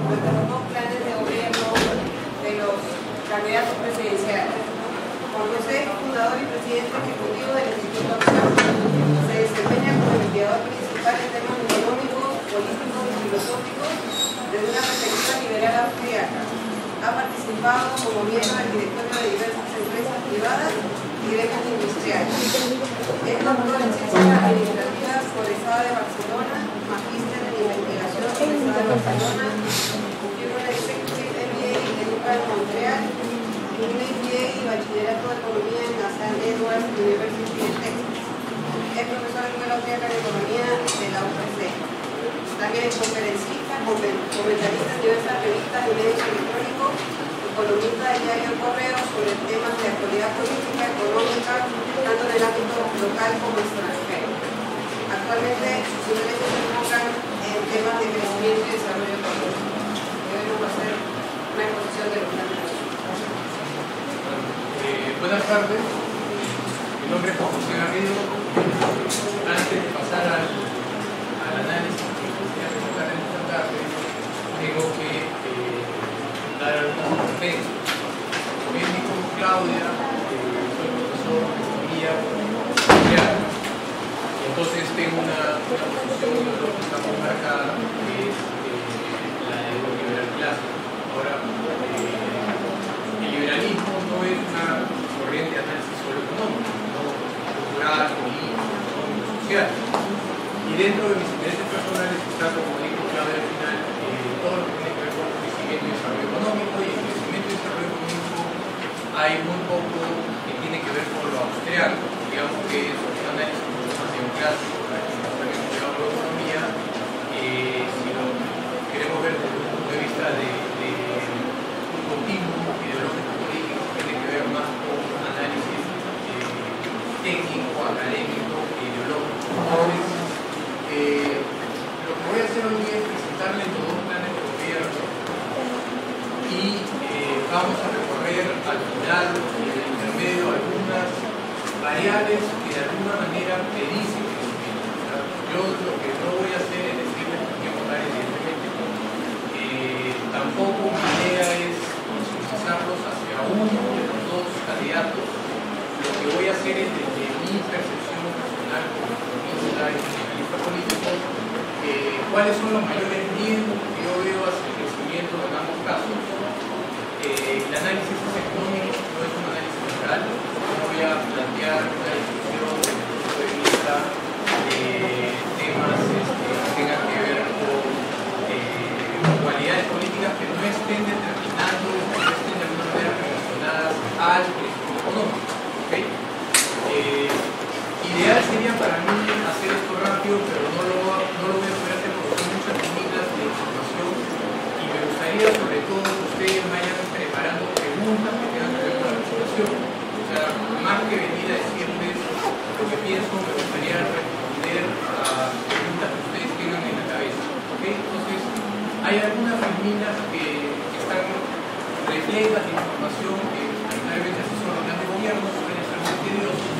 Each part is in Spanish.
de los dos planes de gobierno de los candidatos presidenciales. Como soy fundador y presidente ejecutivo del Instituto Acción, se desempeña como investigador principal en temas económicos, políticos y filosóficos desde una perspectiva liberal austríaca. Ha participado como miembro del directorio de diversas empresas privadas y gremios industriales. Es doctor en Ciencias Administrativas por el Estado de Barcelona, magíster en Investigación por el Estado de Barcelona, tiene una Executive MBA en UCA de Montreal y un MBA y Bachillerato de Economía en la St. Edward's University de Texas. Es profesor de Escuela Austríaca de Economía de la UPC. También es conferencista, comentarista en diversas revistas y medios electrónicos y columnista del diario El Correo sobre temas de actualidad política, económica, tanto en el ámbito local como extranjero. Actualmente sus intereses se enfocan en temas de crecimiento y desarrollo económico. Hoy nos va a hacer una exposición de los planes. Buenas tardes, mi nombre es Juan José Garrido. Antes de pasar al análisis que quisiera presentar esta tarde, tengo que dar algunos contextos. Como bien dijo Claudia, soy profesor de economía industrial, y entonces tengo una posición ideológica muy marcada, que es la de liberal clásico. Ahora, el liberalismo no es una corriente de análisis solo económico, sino cultural, político, social. Y dentro de mis intereses personales está, como dijo Claudia al final, todo lo que tiene que ver con el crecimiento y desarrollo económico, y el crecimiento y desarrollo económico hay muy poco que tiene que ver con lo austriaco. Digamos que es un análisis mucho más neoclásico para quienes no han estudiado la economía, si lo queremos ver desde un punto de vista de un continuo ideológico político, tiene que ver más con un análisis técnico, académico e ideológico. Entonces, lo que voy a hacer hoy es presentarles los dos planes de gobierno y vamos a recorrer al final y en el intermedio algunas variables que de alguna manera predicen crecimiento. Yo lo que no voy a hacer es decirles qué votar, evidentemente. Tampoco mi idea es insultarlos hacia uno de los dos candidatos. Lo que voy a hacer es desde mi percepción personal como economista y analista político, cuáles son los mayores riesgos que yo veo hacia el crecimiento en ambos casos. El análisis económico no es un análisis general, no voy a plantear una discusión desde el punto de vista de temas que tengan que ver con cualidades políticas que no estén determinando o no estén de alguna manera relacionadas al crecimiento económico. ¿Okay? Ideal sería para mí hacer esto rápido, pero no lo voy a poder hacer porque son muchas líneas de información y me gustaría sobre todo que ustedes vayan preparando preguntas que tengan que ver con la presentación. O sea, más que venir a decirles lo que pienso, me gustaría responder a preguntas que ustedes tengan en la cabeza. ¿Okay? Entonces, hay algunas líneas que están repletas de información que finalmente así son los planes de gobierno, suelen ser muy tediosos.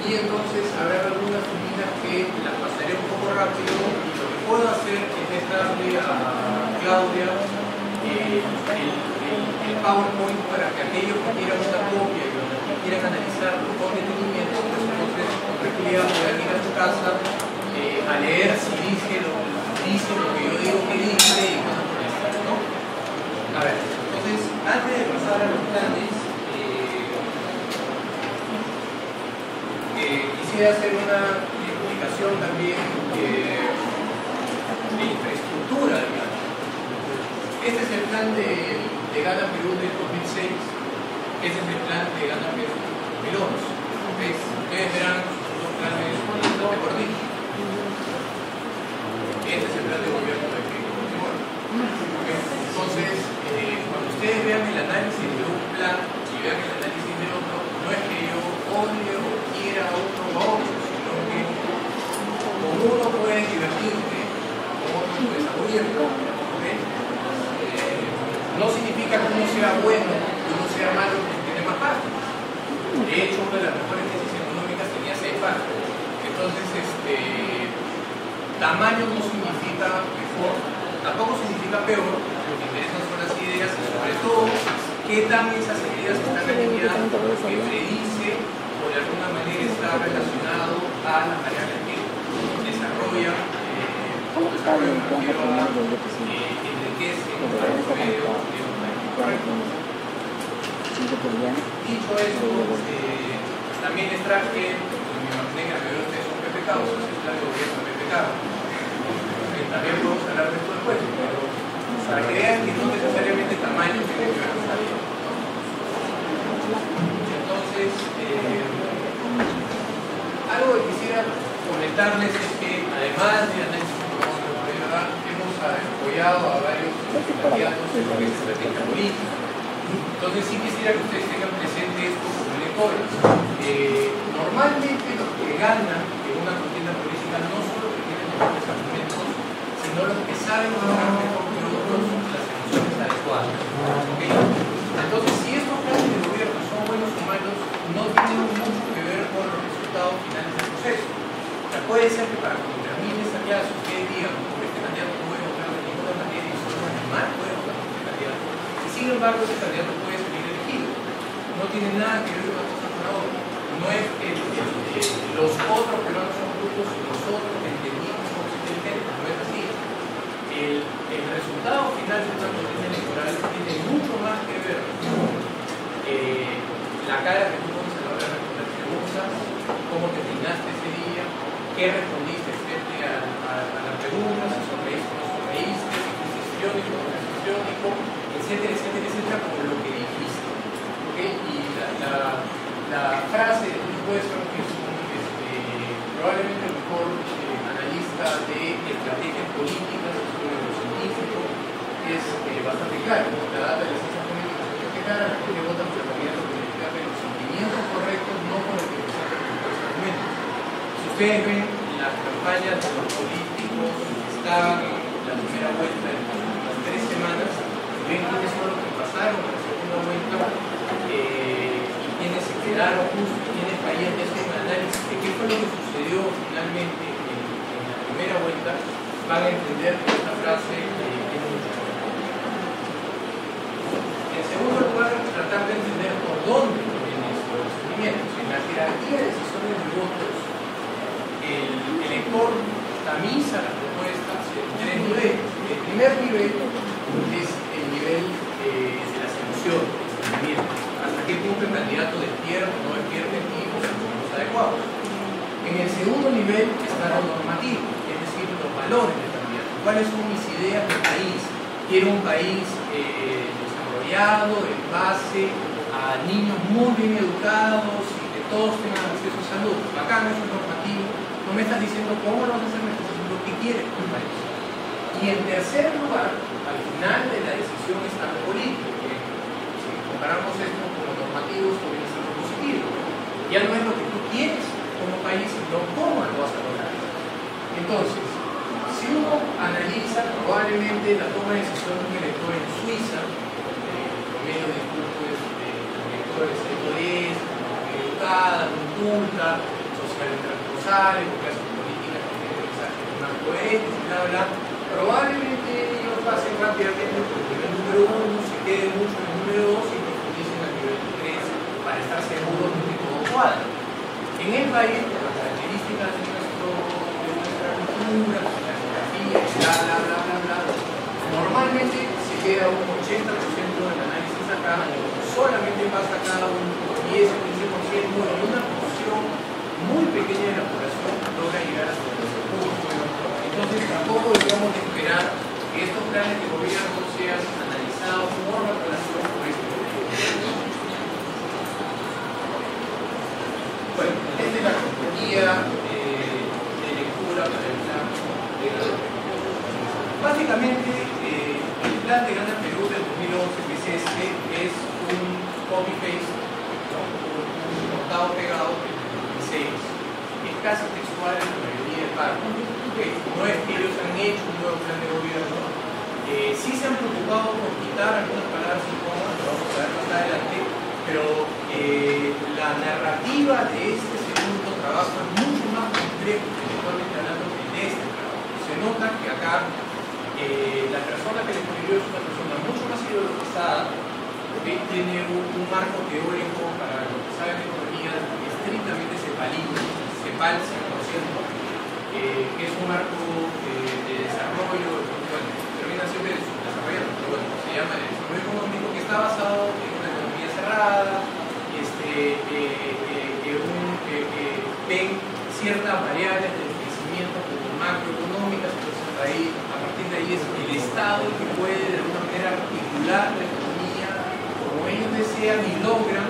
Y entonces habrá algunas líneas que las pasaré un poco rápido y lo que puedo hacer es darle a Claudia el PowerPoint para que aquellos que quieran una copia y los que quieran analizarlo con detenimiento, pues entonces con tranquilidad puedan ir a su casa a leer si dice lo que yo digo que dice y cosas por el estilo, ¿no? A ver, entonces antes de pasar a los planes, quisiera hacer una explicación también de infraestructura, digamos. Este es el plan de Gana Perú del 2006, este es el plan de Gana Perú del 2011. ¿Okay? Ustedes verán los dos planes de Gordillo. Este es el plan de gobierno de Fujimori. ¿Okay? Entonces, cuando ustedes vean el análisis de un plan y vean el análisis del otro, no es que yo odie o quiera uno o otro, sino que con uno puedes divertirte, con otro puedes aburrirte. ¿Okay? No significa que uno sea bueno y uno sea malo porque tiene más parte. De hecho, una de las mejores tesis económicas tenía 6 partes. Entonces, tamaño no significa mejor, tampoco significa peor, qué tan esas medidas están alineadas con lo que predice o de alguna manera está relacionado a las variables que desarrollan enriquece el promedio de un país. ¿Correcto? Dicho eso, también les traje, me imaginé que la mayoría de ustedes son PPK, o sea, el plan de gobierno de PPK. También podemos hablar de esto después, pero para que vean que no necesariamente tamaño tiene que ver con la vida. Entonces, algo que quisiera comentarles es que además de análisis hemos apoyado a varios candidatos en lo que es estrategia política. Entonces sí quisiera que ustedes tengan presente esto como lectores. Normalmente los que ganan en una contienda política no son los que tienen mejores argumentos, sino los que saben manejar mejor que otros las emociones adecuadas. ¿Okay? Entonces, si estos planes de gobierno son buenos o malos, no tienen mucho que ver con los resultados finales del proceso. O sea, puede ser que para cuando termine esta clase ustedes digan, por este candidato no voy a votar de ninguna manera y solo un animal puede votar por este candidato. Y sin embargo, ese candidato puede salir elegido. No tiene nada que ver una cosa con la otra. No es que los otros peruanos son justos y los otros entendimos como inteligentes. No es así. El resultado final de una contienda electoral tiene mucho más que ver con la cara que tú pones a la hora de responder preguntas, cómo te peinaste ese día, qué respondiste frente a la pregunta, si sonreíste o no sonreíste, si fuiste histriónico o no histriónico, etcétera, etcétera, etcétera, como lo que dijiste. ¿Okay? Y la frase de Luis Westron, que es probablemente el mejor analista de estrategias políticas, sobre lo científico, es bastante claro. La data de las ciencias políticas es bastante clara, la gente vota por el candidato que identifica los sentimientos correctos, no por el que presenta los mejores argumentos. Si ustedes ven las campañas de los políticos que estaban en la primera vuelta en las 3 semanas, ven quiénes son los que pasaron a la segunda vuelta y quiénes se quedaron justos, quiénes caían. Es un análisis de qué fue lo que sucedió finalmente en la primera vuelta. Van a entender que esta frase tiene mucho valor. En segundo lugar, tratar de entender por dónde vienen estos sentimientos. En la jerarquía de decisiones de votos, el elector tamiza las propuestas en 3 niveles. El primer nivel es el nivel de las emociones, del sentimiento. Hasta qué punto el candidato despierta o no despierta en ti los sentimientos adecuados. En el segundo nivel está lo normativo, es decir, los valores del candidato. ¿Cuáles son mis ideas de país? Quiero un país desarrollado en base a niños muy bien educados y que todos tengan acceso a salud. Acá no es un normativo, no me estás diciendo cómo lo vas a hacer, me estás diciendo qué quieres con el país. Y en tercer lugar, al final de la decisión está lo político, que si comparamos esto con los normativos, podría ser lo positivo. Ya no es lo que tú quieres como país, sino cómo lo vas a lograr. Entonces, si uno analiza probablemente la toma de decisión de un elector en Suiza, medio de grupos de electores electores, educada, muy culta, socialmente responsable, porque hacen políticas que tienen mensajes más coherentes y bla bla, probablemente ellos pasen rápidamente por el nivel número 1, se queden mucho en el número 2 y profundicen al nivel 3 para estar seguros de que todo cuadra. En el país, por las características de nuestra cultura, la geografía, bla bla bla bla bla, normalmente se queda un 80% del análisis acá, solamente pasa cada un 10 o 15%, bueno, una porción muy pequeña de la población logra llegar a su punto. Entonces tampoco debemos esperar que estos planes de gobierno sean analizados por la población por este gobierno. Bueno, esta es la guía de lectura para el plan de Gana Perú. Básicamente, el plan de Gana Perú del 2011, que es este, es un copy-paste, ¿no? Un cortado pegado del 2016. Es casi textual en la mayoría de partes. No es que ellos han hecho un nuevo plan de gobierno. Sí se han preocupado por quitar algunas palabras incómodas, lo vamos a ver más adelante, pero la narrativa de este segundo trabajo es mucho más complejo intelectualmente hablando que de este trabajo. Se nota que acá la persona que le escribió es una persona mucho más ideologizada, tiene un marco teórico para lo que saben de economía estrictamente CEPAL 100%, que es un marco de desarrollo, bueno, termina siempre desarrollando, pero bueno, se llama el desarrollo económico, que está basado en una economía cerrada, que ven ciertas variables del crecimiento como macroeconómicas, entonces ahí, a partir de ahí es el Estado que puede de alguna manera articular la economía como ellos desean y logran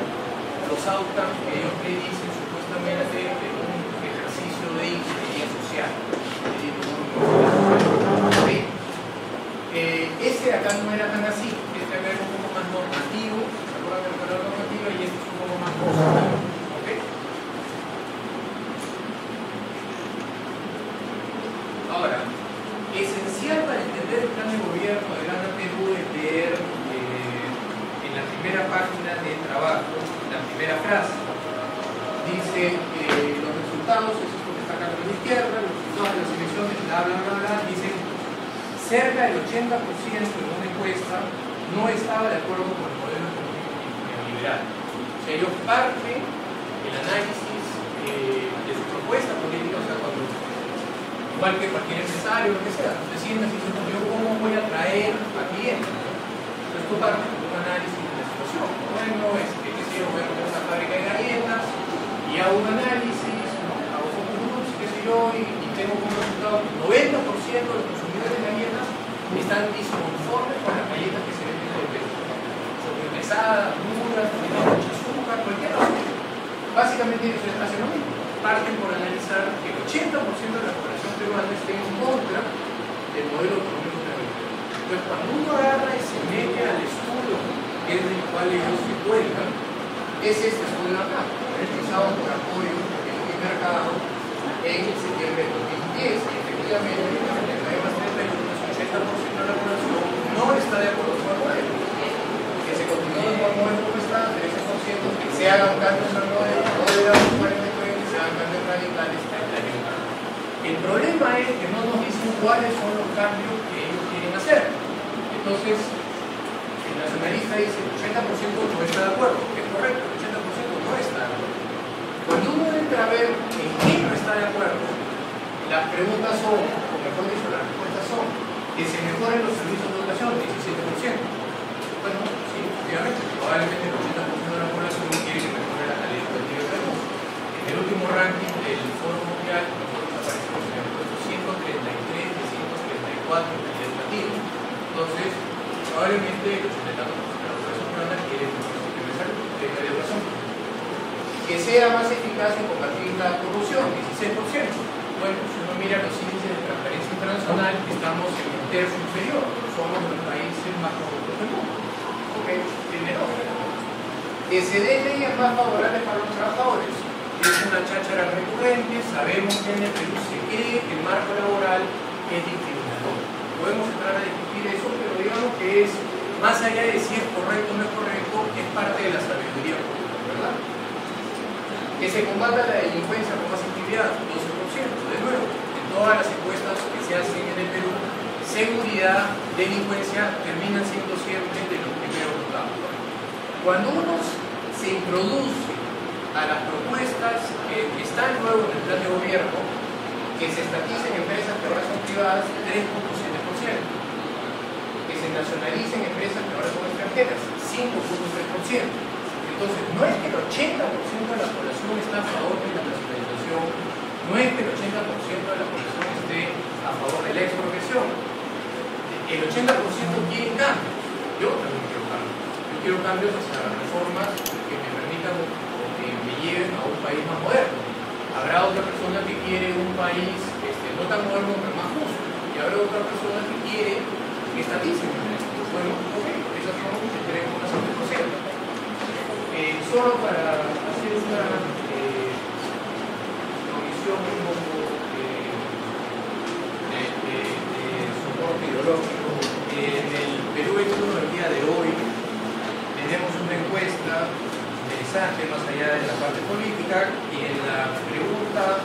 los outcomes que ellos predicen supuestamente de un ejercicio de ingeniería social. Ese acá no era tan así, este acá era un poco más normativo, ¿se acuerdan del color normativo? Y este es un poco más positivo. ¿Okay? Ahora, esencial para entender el plan de gobierno de Gana Perú es leer en la primera página de trabajo, la primera frase. Dice los resultados, eso es lo que está acá a la izquierda, los resultados de las elecciones, bla, bla, bla, bla, dicen cerca del 80% de una encuesta no estaba de acuerdo con el modelo económico neoliberal. O sea, ellos parten el análisis de su propuesta política, o sea, cuando, igual que cualquier empresario, lo que sea, se sientan y dicen, yo cómo voy a atraer a clientes. Entonces tú partes con un análisis de la situación. Bueno, qué sé yo, voy a poner una fábrica de galletas y hago un análisis, ¿no? Hago focus groups, qué sé yo, y tengo como resultado que el 90% de los consumidores de galletas están disconformes con las galletas que se venden en el Perú. Sobrepesadas, duras, con mucho azúcar, cualquier cosa. Básicamente ellos hacen lo mismo. Parten por analizar que el 80% de la población peruana esté en contra del modelo económico neoliberal. Entonces, cuando uno agarra y se mete al estudio, que es del cual ellos se cuentan, es este estudio acá, realizado por apoyo en el mercado en septiembre de 2010. Y efectivamente, en el país más 31, el 80% de la población no está de acuerdo con el modelo. Que se continúe con el modelo como está, 13%, que se hagan cambios al modelo, no debe haber 49, que se hagan cambios radicales, 31. El problema es que no nos dicen cuáles son los cambios que ellos quieren hacer. Entonces, el nacionalista dice el 80% no está de acuerdo, que es correcto, el 80% no está de acuerdo. Cuando uno entra a ver en qué no está de acuerdo, las preguntas son, o mejor dicho, las respuestas son, que se mejoren los servicios de educación, 17%. Bueno, sí, efectivamente, probablemente el 80% de la población quiere que mejore la calidad educativa de Perú. En el último ranking del Foro Mundial, nosotros aparecemos en el puesto 133 de 134 en calidad educativa. Entonces, probablemente el 80% de la población peruana quiere mejor sistema de salud, de educación. Que sea más eficaz en combatir la corrupción, 16%. Bueno, si uno mira los índices de transparencia internacional, estamos en el tercio inferior, somos los países más corruptos del mundo. Ok, primero. Que se den leyes más favorables para los trabajadores. Es una cháchara recurrente, sabemos que en el Perú se cree que el marco laboral es discriminatorio. Podemos entrar a discutir eso, pero digamos que es, más allá de si es correcto o no es correcto, es parte de la sabiduría pública, ¿verdad? Que se combata la delincuencia con más actividad, 12%. De nuevo, en todas las encuestas que se hacen en el Perú, seguridad, delincuencia terminan siendo siempre de los primeros votados. Cuando uno se introduce a las propuestas que están luego en el plan de gobierno, que se estaticen empresas que ahora son privadas, 3.7%. Que se nacionalicen empresas que ahora son extranjeras, 5.3%. Entonces, no es que el 80% de la población está a favor de la nacionalización, no es que el 80% de la población esté a favor de la expropiación. El 80% quiere cambios. Yo también quiero cambios. Yo quiero cambios hacia reformas que me permitan o que me lleven a un país más moderno. Habrá otra persona que quiere un país no tan moderno pero más justo. Y habrá otra persona que quiere que estaticen. Bueno, ok, esas son las que queremos hacer el proceso. Solo para hacer una provisión un poco de soporte ideológico. En el Perú Éxodo del día de hoy tenemos una encuesta interesante más allá de la parte política, y en la pregunta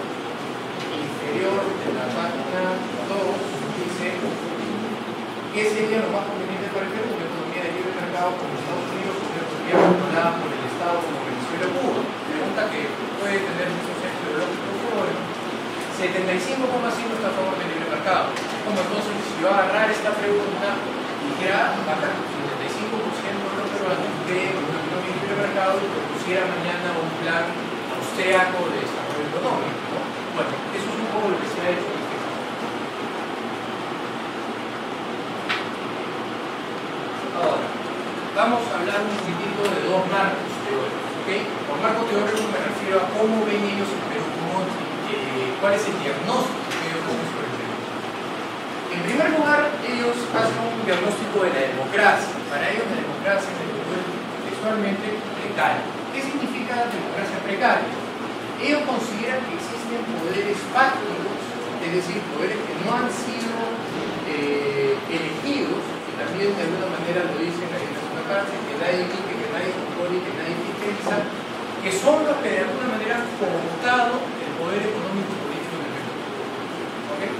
inferior de la página 2 dice ¿qué sería lo más conveniente para el Perú? Una economía de libre mercado como Estados Unidos, gobierno controlada por el Estado como Venezuela o Cuba. Pregunta que puede tener muchos sexos ideológicos, pero bueno, 75,5 está a favor del libre mercado. Es como entonces, si yo agarrar esta pregunta y dijera, acá 75% de los peruanos creen en una economía de libre mercado y propusiera mañana un plan austriaco de desarrollo económico, ¿no? Bueno, eso es un poco lo que se ha hecho en este caso. Ahora, vamos a hablar un poquitito de dos marcos teóricos, ¿ok? Por marco teórico me refiero a cómo ven ellos el Perú, cuál es el diagnóstico que ellos hacen sobre el Perú. En primer lugar, ellos hacen un diagnóstico de la democracia. Para ellos la democracia es textualmente precaria. ¿Qué significa democracia precaria? Ellos consideran que existen poderes fácticos, es decir, poderes que no han sido elegidos, y también de alguna manera lo dicen ahí en la segunda parte, que nadie elige, que nadie controle, que nadie fiscaliza, que son los que de alguna manera han cooptado el poder económico y político del Perú. ¿Okay?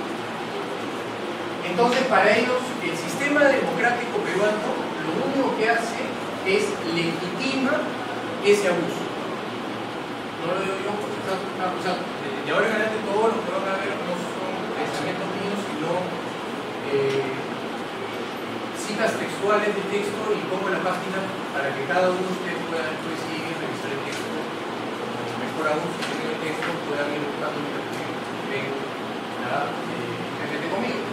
Entonces, para ellos, el sistema democrático peruano lo único que hace es legitima ese abuso. No lo digo yo porque está acusado. De ahora en adelante todos los que van a ver no son pensamientos míos, sino citas textuales de texto y pongo la página para que cada uno de ustedes pueda después ir y revisar el texto. Mejor aún, si tienen el texto, puedan ir buscando mientras que ven la conmigo.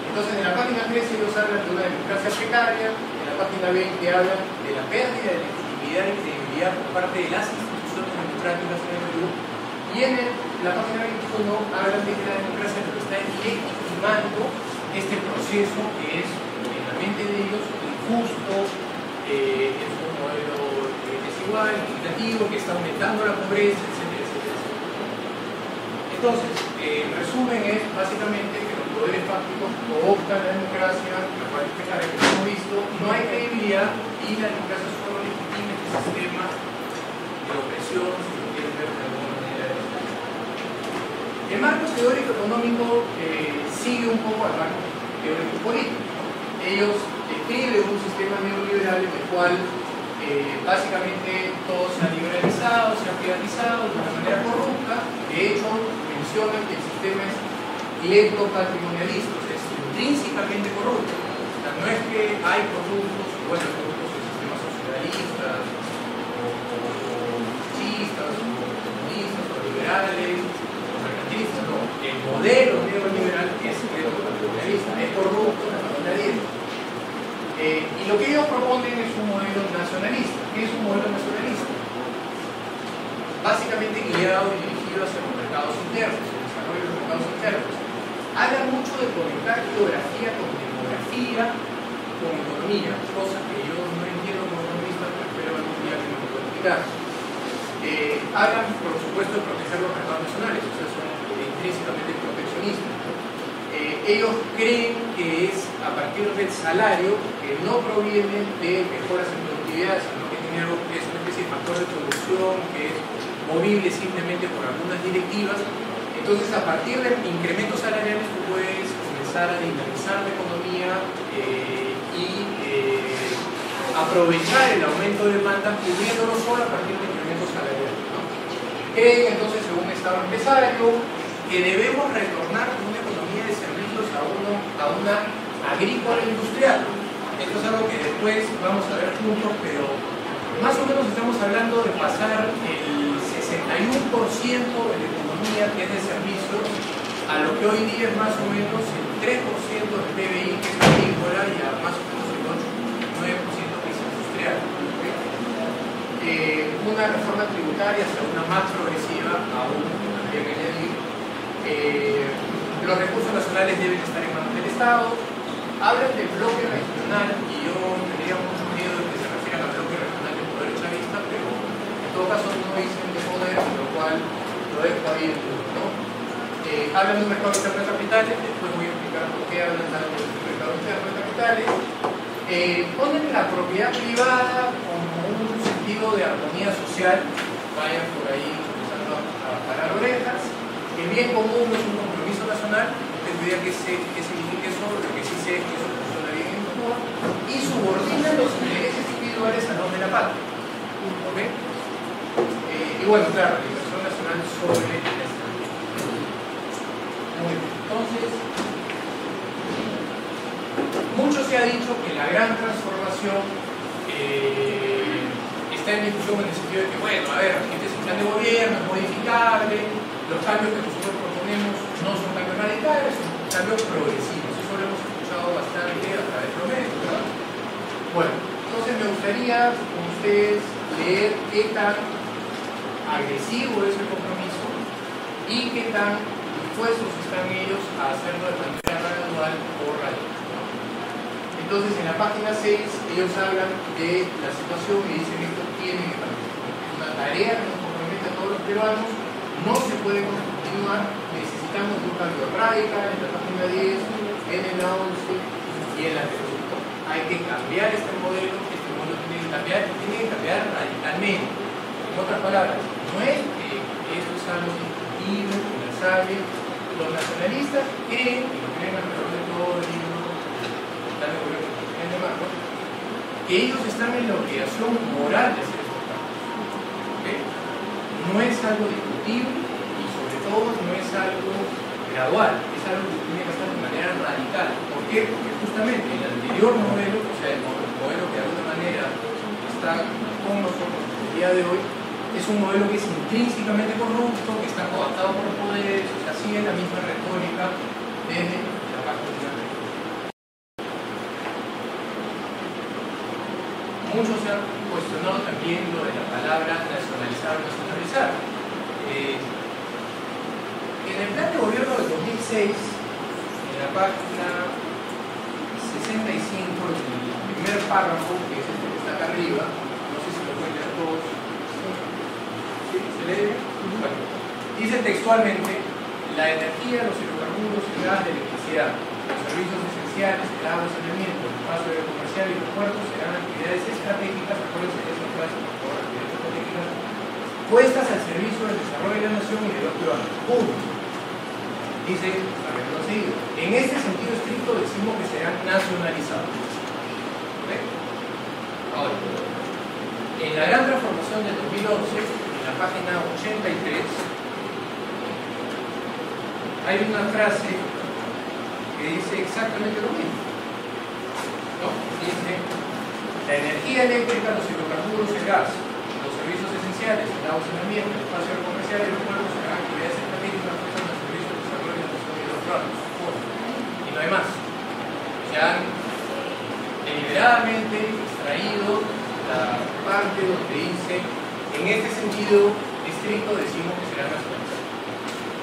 Entonces, en la página 3 ellos hablan de una democracia precaria, en la página 20 hablan de la pérdida de legitimidad y credibilidad por parte de las instituciones democráticas en el Perú, y en la página 21 hablan de que la democracia lo que está legitimando este proceso que es, en la mente de ellos, injusto, es un modelo desigual, equitativo, que está aumentando la pobreza, etcétera, etcétera. Entonces, en resumen es básicamente que los poderes fácticos cooptan la democracia, la cual es precaria, que hemos visto, no hay credibilidad y la democracia solo legitima este sistema de opresión, si lo quieren ver de alguna manera. El marco teórico económico sigue un poco al marco teórico político. Ellos describen un sistema neoliberal en el cual básicamente todo se ha liberalizado, se ha privatizado de una manera corrupta. De hecho, mencionan que el sistema es leptopatrimonialista, o sea, es intrínsecamente corrupto. O sea, no es que hay corruptos, bueno, corruptos en sistemas socialistas, o machistas, o comunistas, o liberales, o mercantilistas, no. El modelo neoliberal es leptopatrimonialista, es corrupto de manera directa. Y lo que ellos proponen es un modelo nacionalista. ¿Qué es un modelo nacionalista? Básicamente guiado y dirigido hacia los mercados internos, el desarrollo de los mercados internos. Habla mucho de conectar geografía con demografía, con economía, cosas que yo no entiendo como economista, pero espero algún día que me lo pueda explicar. Hablan, por supuesto, de proteger los mercados nacionales, o sea, son intrínsecamente proteccionistas. Ellos creen que es a partir del salario que no proviene de mejoras en productividad, sino que tiene algo que es una especie de factor de producción que es movible simplemente por algunas directivas. Entonces, a partir de incrementos salariales, tú puedes comenzar a dinamizar la economía y aprovechar el aumento de demanda cubriéndolo solo a partir de incrementos salariales, ¿no? Creen entonces, según un Estado empresario, que debemos retornar a una economía de servicios a una agrícola industrial. Esto es algo que después vamos a ver juntos, pero más o menos estamos hablando de pasar el 61% de la economía que es de servicios a lo que hoy día es más o menos el 3% del PBI que es agrícola y a más o menos el 8-9% que es industrial. Una reforma tributaria hacia una más progresiva aún, habría que añadir. Los recursos nacionales deben estar en manos del Estado. Hablan del bloque regional y yo tendría mucho miedo de que se refieran al bloque regional del poder chavista, pero en todo caso no dicen de poder, lo cual lo dejo ahí en duda, ¿no? Hablan de un mercado interno de capitales, después voy a explicar por qué hablan tanto del mercado interno de capitales. Ponen la propiedad privada como un sentido de armonía social, vayan por ahí empezando a parar orejas. El bien común es un compromiso nacional, no tengo idea qué significa eso, lo que sí sé es que eso funciona bien en Cuba, y subordina los intereses individuales a los de la patria. Y bueno, claro, la inversión nacional sobre el extranjero. Muy bien, entonces, mucho se ha dicho que la gran transformación está en discusión en el sentido de que, bueno, a ver, este es un plan de gobierno, es modificable, los cambios que nosotros proponemos no son cambios radicales, son cambios progresivos. Eso lo hemos escuchado bastante a través de los medios, ¿verdad? Bueno, entonces me gustaría con ustedes leer qué tan agresivo es el compromiso y qué tan dispuestos están ellos a hacerlo de manera gradual o radical. Entonces, en la página 6, ellos hablan de la situación y dicen que esto tiene que cambiar. Es una tarea que nos compromete a todos los peruanos, no se puede continuar, necesitamos un cambio radical en la página 10, en la 11 y en la 13. Hay que cambiar este modelo tiene que cambiar radicalmente. En otras palabras, no es que esto es algo discutible, conversable. Los nacionalistas creen, y lo creen alrededor de todo el libro, que ellos están en la obligación moral de hacer estos cambios. ¿Okay? No es algo discutible y sobre todo no es algo gradual, es algo que tiene que hacer de manera radical. ¿Por qué? Porque justamente el anterior modelo, o sea, el modelo que de alguna manera está con nosotros el día de hoy, es un modelo que es intrínsecamente corrupto, que está cooptado por los poderes, o sea, sigue la misma retórica desde la parte de la ley. Muchos se han cuestionado también lo de la palabra nacionalizar o nacionalizar. En el plan de gobierno del 2006, en la página 65, el primer párrafo, que es este que está acá arriba, no sé si lo pueden leer todos. ¿Sí? ¿Se lee? Bueno, dice textualmente: la energía, los hidrocarburos, el gas, la electricidad, los servicios esenciales, el agua, el saneamiento, el espacio aéreo comercial y los puertos serán actividades estratégicas, acuérdense de esa frase, por favor, actividades estratégicas, puestas al servicio del desarrollo de la nación y de los peruanos. Punto. Dice, habiendo seguido, en este sentido estricto decimos que serán nacionalizados. ¿Okay? Ahora, en la gran transformación del 2011, en la página 83, hay una frase que dice exactamente lo mismo. ¿No? Dice, la energía eléctrica, los hidrocarburos, el gas, los servicios esenciales, el agua, el saneamiento, el espacio comercial y los puertos serán actividades estratégicas puestas al servicio del desarrollo de la nación y de los peruanos. Y no hay más. Se han deliberadamente extraído la parte donde dice, en este sentido estricto decimos que será nacionalizado.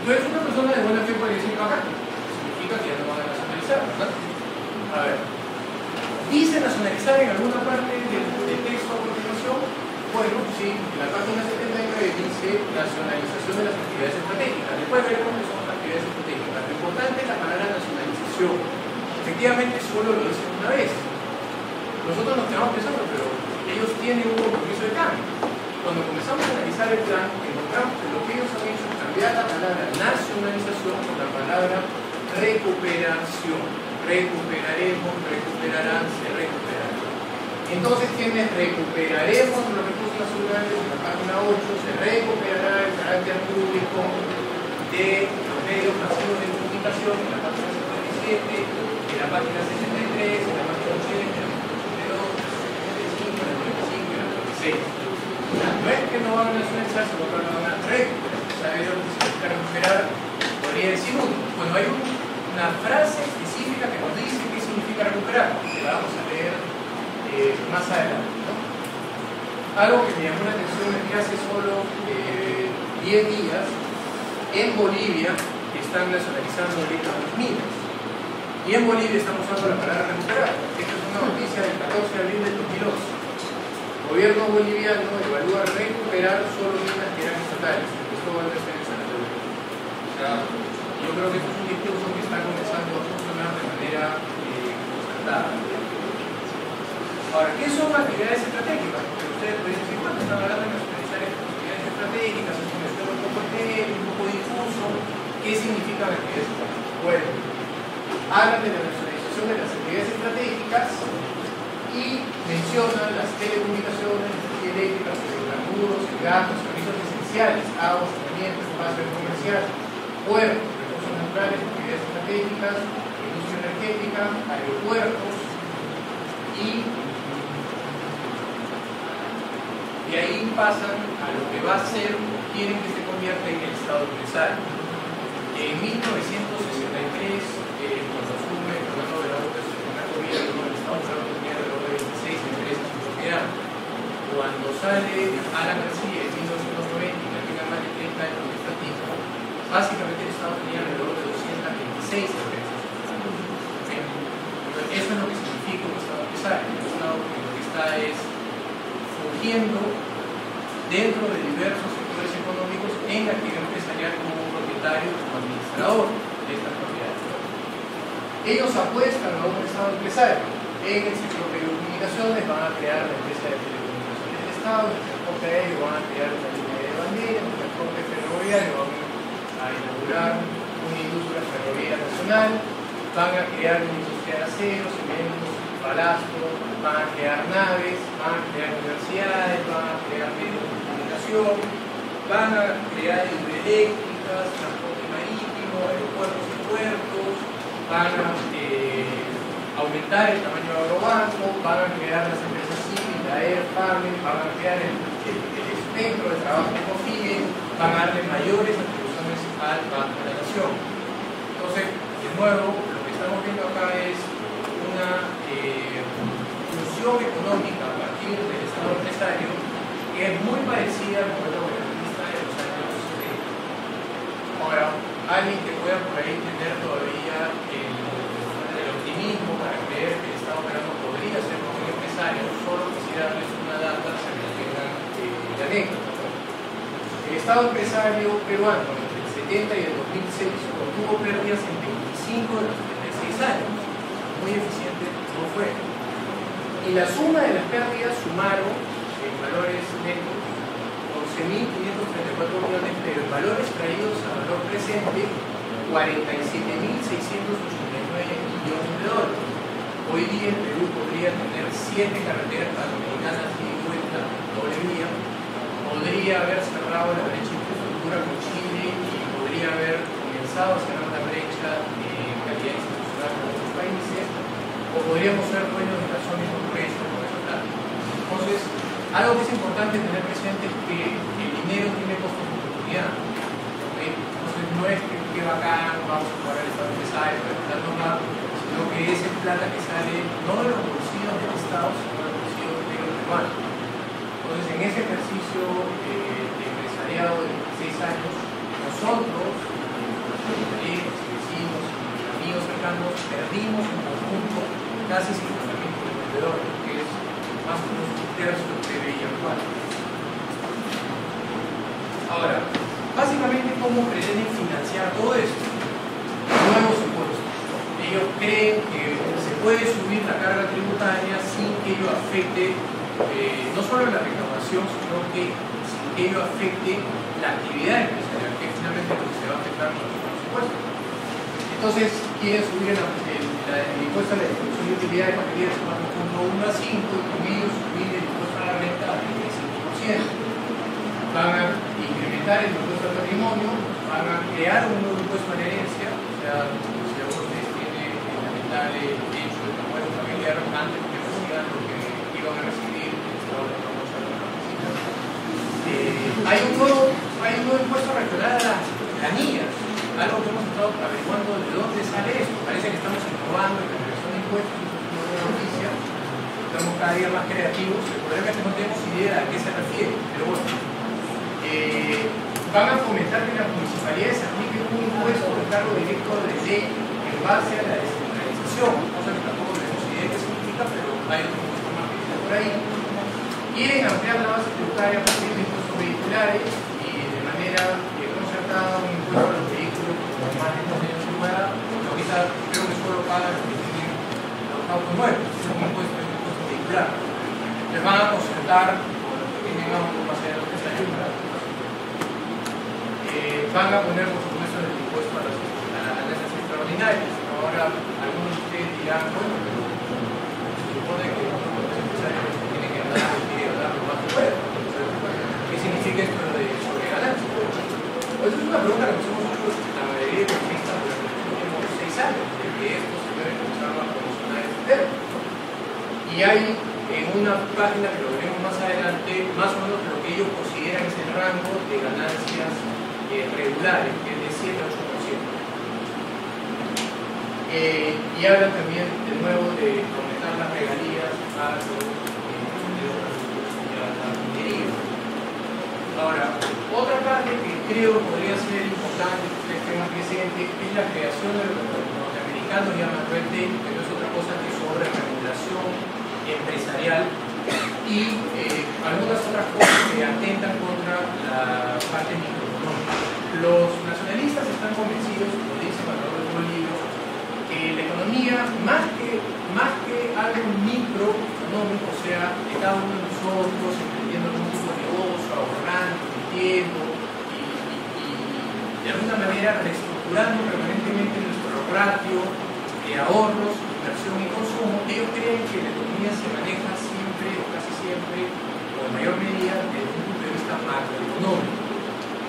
Entonces una persona de buena fe puede decir, ajá, significa que ya no van a nacionalizar, ¿verdad? A ver, ¿dice nacionalizar en alguna parte del texto a continuación? Bueno, sí, en la página 79 dice nacionalización de las actividades estratégicas. Después veremos qué son las actividades estratégicas. Lo importante es la palabra nacionalización. Efectivamente, solo lo dicen una vez. Nosotros nos quedamos pensando, pero ellos tienen un compromiso de cambio. Cuando comenzamos a analizar el plan, encontramos que lo que ellos han hecho es cambiar la palabra nacionalización por la palabra recuperación. Recuperaremos, recuperarán, se recuperarán. Entonces, ¿quiénes recuperaremos los recursos nacionales? En la página 8 se recuperará el carácter público de los medios masivos de comunicación en la página 57, en la página 63, en la página 80, en la página 82, en la 75, en la 95 y en la 96. No es que no van a nacionalizar, sino que no van a recuperar. ¿Sabe lo que significa recuperar? Podría decir uno. Bueno, hay una frase específica que nos dice qué significa recuperar, que la vamos a leer más adelante, ¿no? Algo que me llamó la atención es que hace solo 10 días en Bolivia están nacionalizando ahorita las minas, y en Bolivia estamos usando la palabra recuperar. Esta es una noticia del 14 de abril del 2011. El gobierno boliviano evalúa recuperar solo minas que eran estatales. Esto va a ser en San Antonio. O sea, yo creo que esto es un discurso que está comenzando a funcionar de manera concertada. Ahora, ¿qué son actividades estratégicas? Porque ustedes pueden decir, bueno, están hablando de nacionalizar estas actividades estratégicas, es un estudio un poco técnico, un poco difuso. ¿Qué significan actividades estratégicas? Bueno, hablan de la nacionalización de las actividades estratégicas y mencionan las telecomunicaciones, la energía eléctrica, los hidrocarburos, el gas, los servicios esenciales esenciales: agua, saneamiento, espacio comercial, puertos, recursos naturales, actividades estratégicas, industria energética, aeropuertos, y de ahí pasan a lo que va a ser o quieren que se convierta en el Estado empresario. En 1963, cuando asume el gobierno de la OPE, su primer gobierno, el Estado empresario tenía alrededor de 26 empresas en propiedad. Cuando sale Alan García en 1990 y que tenga más de 30 años de estatismo, básicamente el Estado tenía alrededor de 226 empresas. Entonces, eso es lo que significa un Estado empresario. Un Estado que lo que está es fungiendo dentro de diversos sectores económicos en la actividad empresarial como un propietario o administrador de estas propiedades. Ellos apuestan a un Estado empresario. En el sector de telecomunicaciones van a crear la empresa de telecomunicaciones del Estado, en el transporte aéreo van a crear una línea de bandera, en el transporte ferroviario van a inaugurar una industria ferroviaria nacional, van a crear una industria de acero, cementos, balastro, van a crear naves, van a crear universidades, van a crear medios de comunicación, van a crear hidroeléctricas, transporte marítimo, aeropuertos y puertos, van a aumentar el tamaño del agrobanco, van a crear las empresas civiles, la Air Farming, van a crear el espectro de trabajo que confíen, van a darle mayores atribuciones al Banco de la Nación. Entonces, de nuevo, lo que estamos viendo acá es una función económica a partir del Estado empresario que es muy parecida al modelo gobernista de los años 70. Ahora, alguien que pueda por ahí tener todavía el optimismo para creer que el Estado peruano podría ser como un empresario, solo quisiera darles una data para que tengan de anécdota. El Estado empresario peruano entre el 70 y el 2006 obtuvo pérdidas en 25 de los 36 años. Muy eficiente no fue. Y la suma de las pérdidas sumaron en valores netos 11.534 millones, pero en valores traídos a valor presente 47.689 millones de dólares. Hoy día el Perú podría tener 7 carreteras panamericanas y vuelta doble vía, podría haber cerrado la brecha de infraestructura con Chile y podría haber comenzado a cerrar la brecha de calidad institucional con otros países, o podríamos ser dueños de la zona incorporación con eso tal. Entonces, algo que es importante tener presente es que el dinero tiene costos de oportunidad. ¿Okay? Entonces, no es que bacán, vamos a jugar al Estado empresario, sino que es el plata que sale no de los bolsillos del Estado, sino de los bolsillos de los peruanos. Entonces, en ese ejercicio de empresariado de 16 años, nosotros, los colegas, vecinos, amigos cercanos, perdimos en conjunto casi 50.000 emprendedores, que es más o menos un tercio de lo que veía actual. Ahora, básicamente, ¿cómo pretenden financiar todo esto? Nuevos impuestos. Ellos creen que se puede subir la carga tributaria sin que ello afecte no solo la recaudación, sino que sin que ello afecte la actividad empresarial, que es finalmente lo que se va a afectar con los impuestos. Entonces, quieren subir el impuesto a la distribución de utilidades materiales de 4.1 a 5, incluido subir el impuesto a la renta a 35%. Van a incrementar el impuesto al patrimonio, van a crear un nuevo impuesto a la herencia, o sea, si alguno de ustedes tiene el lamentable hecho de que muere un familiar antes que reciban lo que iban a recibir el Estado de la Promoción de la Oficina. Hay un nuevo impuesto regional a las planillas, algo que hemos estado averiguando de dónde sale esto. Parece que estamos innovando en la creación de impuestos, es una buena noticia, estamos cada día más creativos. El problema es que no tenemos idea a qué se refiere, pero bueno. Van a fomentar que las municipalidades apliquen un impuesto de cargo directo de ley en base a la descentralización, cosa que tampoco tenemos idea de qué significa, pero hay otro impuesto más que dice por ahí. Quieren ampliar la base tributaria a partir de impuestos vehiculares y de manera concertada un impuesto a los vehículos con más de 2 años de antigüedad, que ahorita creo que solo pagan los que tienen los autos nuevos, es un impuesto vehicular. Les van a concertar con los que tienen autos más allá de los 3 años. Van a poner, por supuesto, el impuesto a las ganancias extraordinarias. Ahora, algunos de ustedes dirán, bueno, pero se supone que los empresarios tienen que andar lo más que puedan. ¿Qué significa esto de sobreganancias? Y hay en una página que lo veremos más adelante, más o menos lo que ellos consideran es el rango de ganancias regulares, que es de 7 a 8%. Y hablan también de nuevo de aumentar las regalías a los de la minería. Ahora, otra parte que creo podría ser importante que ustedes tengan presente es la creación de lo que los norteamericanos llaman red tape, que no es otra cosa que sobre regulación empresarial y algunas otras cosas que atentan contra la parte microeconómica. Los nacionalistas están convencidos, como dice Manuel de un libro, que la economía, más que algo microeconómico, o sea, de cada uno de nosotros, emprendiendo algún tipo de negocio, ahorrando, invirtiendo y de alguna manera reestructurando permanentemente nuestro ratio de ahorros, inversión y consumo, ellos creen que la economía se maneja siempre o casi siempre, o en mayor medida, desde un punto de vista macroeconómico.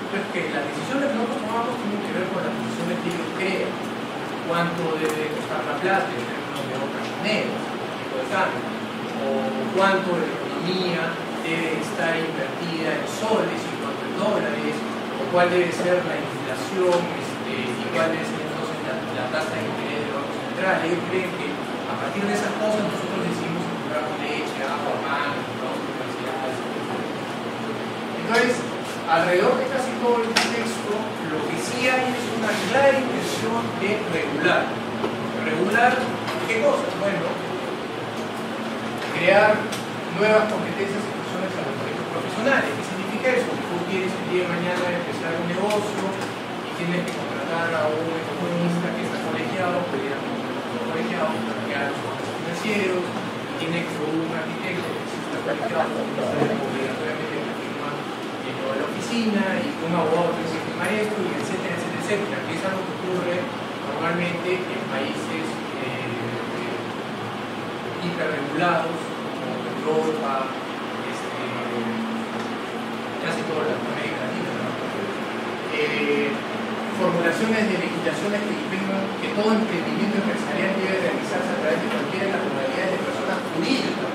Entonces, que las decisiones que nosotros tomamos tienen que ver con las decisiones que ellos crean. Cuánto debe costar la plata en términos de otras monedas, tipo de cambio, o cuánto de la economía debe estar invertida en soles y cuánto en dólares, o cuál debe ser la inflación y cuál debe ser entonces la tasa de interés del Banco Central. Ellos creen que a partir de esas cosas nosotros decidimos comprar leche, agua, pan, universidades. Entonces, alrededor de casi todo el texto, lo que sí hay es una clara intención de regular. ¿Regular qué cosas? Bueno, crear nuevas competencias y funciones a los colegios profesionales. ¿Qué significa eso? Que tú quieres el día de mañana empezar un negocio y tienes que contratar a un economista que está colegiado, para crear los costos financieros, y tiene que un arquitecto que está colegiado, obligatoriamente una firma de la oficina, y un abogado que tiene que firmar esto, y etcétera, etcétera, etcétera, que es algo que ocurre normalmente en países hiperregulados como Europa, casi toda América Latina, ¿no? Formulaciones de legislaciones que implican que todo emprendimiento empresarial debe realizarse a través de cualquiera de las modalidades de personas jurídicas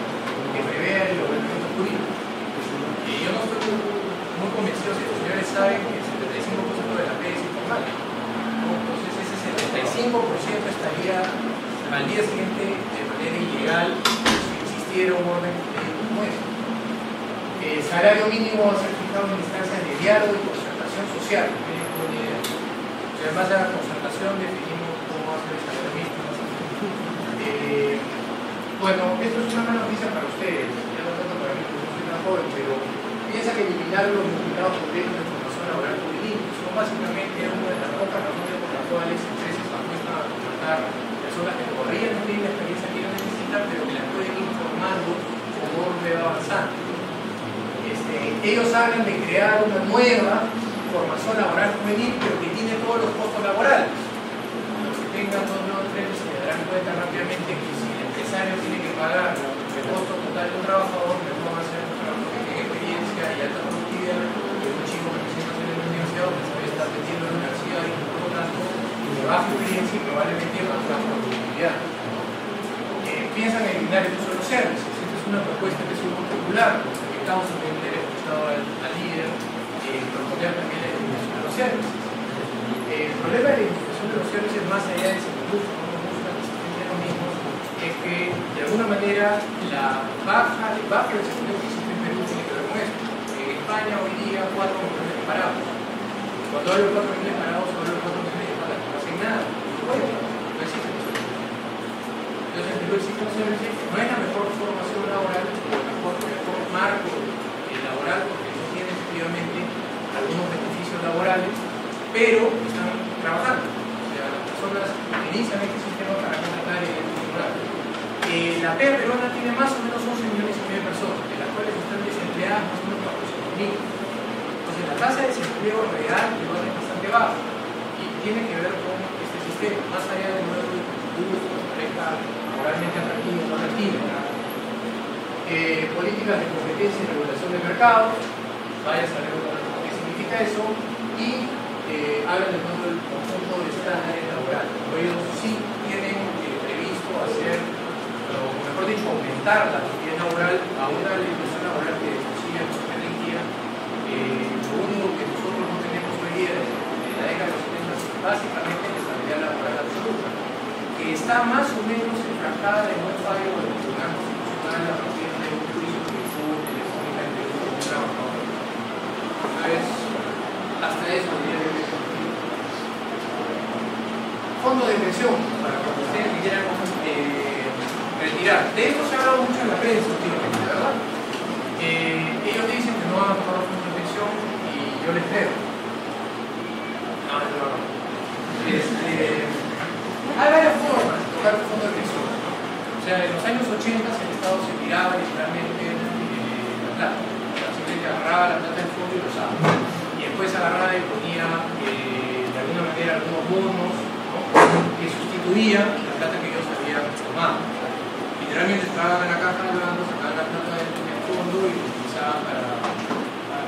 que prevea el ordenamiento jurídico. Yo no estoy muy convencido si los señores saben que el 75% de la P es informal, ¿no? Entonces ese 75% estaría al día siguiente de manera ilegal si existiera un orden jurídico como este. El salario mínimo va a ser fijado en instancias de diálogo y concertación social. Además de la concertación definimos cómo hacer el salario mínimo. Bueno, esto es una mala noticia para ustedes, ya no tanto para mí, porque no soy tan joven, pero piensa que eliminar los denominados problemas de formación laboral jurídica son básicamente una de las pocas razones por las cuales empresas apuestan a contratar personas que todavía no tienen la experiencia que ellos necesitan, pero que las pueden ir formando conforme va avanzando. Ellos hablan de crear una nueva formación laboral juvenil, pero que tiene todos los costos laborales. Los que tengan 2 o 3 se darán cuenta rápidamente que si el empresario tiene que pagar el costo total de un trabajador, mejor va a ser un trabajo que tenga experiencia y alta productividad que un chico que recién nació en la universidad o que todavía está atendiendo en la universidad y por lo tanto de baja experiencia y probablemente más baja productividad. Piensan eliminar el uso de los servicios. Esta es una propuesta que es muy popular, porque causa un interés al líder proponer también la eliminación de los servicios. El problema de la eliminación de los servicios, más allá de si nos gusta o no nos gusta, que se entiende lo mismo, es que de alguna manera la baja del desempleo que existe en Perú tiene que ver con esto. En España hoy día 4 millones de parados. Cuando hablo de 4 millones de parados, hablo de 4 millones de parados que no hacen nada. Bueno, no existen los servicios. Entonces en Perú existen los servicios, no es la mejor formación laboral o el mejor marco laboral, porque no tiene efectivamente algunos beneficios laborales, pero están trabajando. O sea, las personas inician este sistema para contratar y laboral. La PEA peruana tiene más o menos 11 millones y medio de personas, de las cuales están desempleadas más o menos 400.000. Entonces la tasa de desempleo real es bastante baja y tiene que ver con este sistema, más allá de nuevo gusto, pareja laboralmente atractiva o no atractiva. Políticas de competencia y regulación de mercados, vaya a saber qué significa eso, y hablan de todo el conjunto de estándares laborales. Ellos sí tienen previsto hacer una mejor dicho, aumentar la actividad laboral a una legislación laboral que decía no se permitía. Lo único que nosotros no tenemos hoy día en la década de los 70 es básicamente la estabilidad laboral absoluta, que está más o menos enfrascada en un fallo del Tribunal Constitucional a partir de un juicio que tuvo Telefónica entre un trabajador. Entonces, hasta eso diría que fondo de pensión, para cuando ustedes quieran retirar. De esto se ha hablado mucho en la prensa últimamente, ¿verdad? Ellos dicen que no van a tomar los fondos de pensión y yo les creo. No. Hay varias formas de tocar el fondo de pensión. O sea, en los años 80 el Estado se tiraba literalmente la plata. Simplemente agarraba la plata del fondo y lo usaba. Y después agarraba y ponía de alguna manera algunos bonos, ¿no?, que sustituían la plata que ellos habían tomado. Literalmente entraban en la caja de banco, sacaban la plata del fondo y lo utilizaban para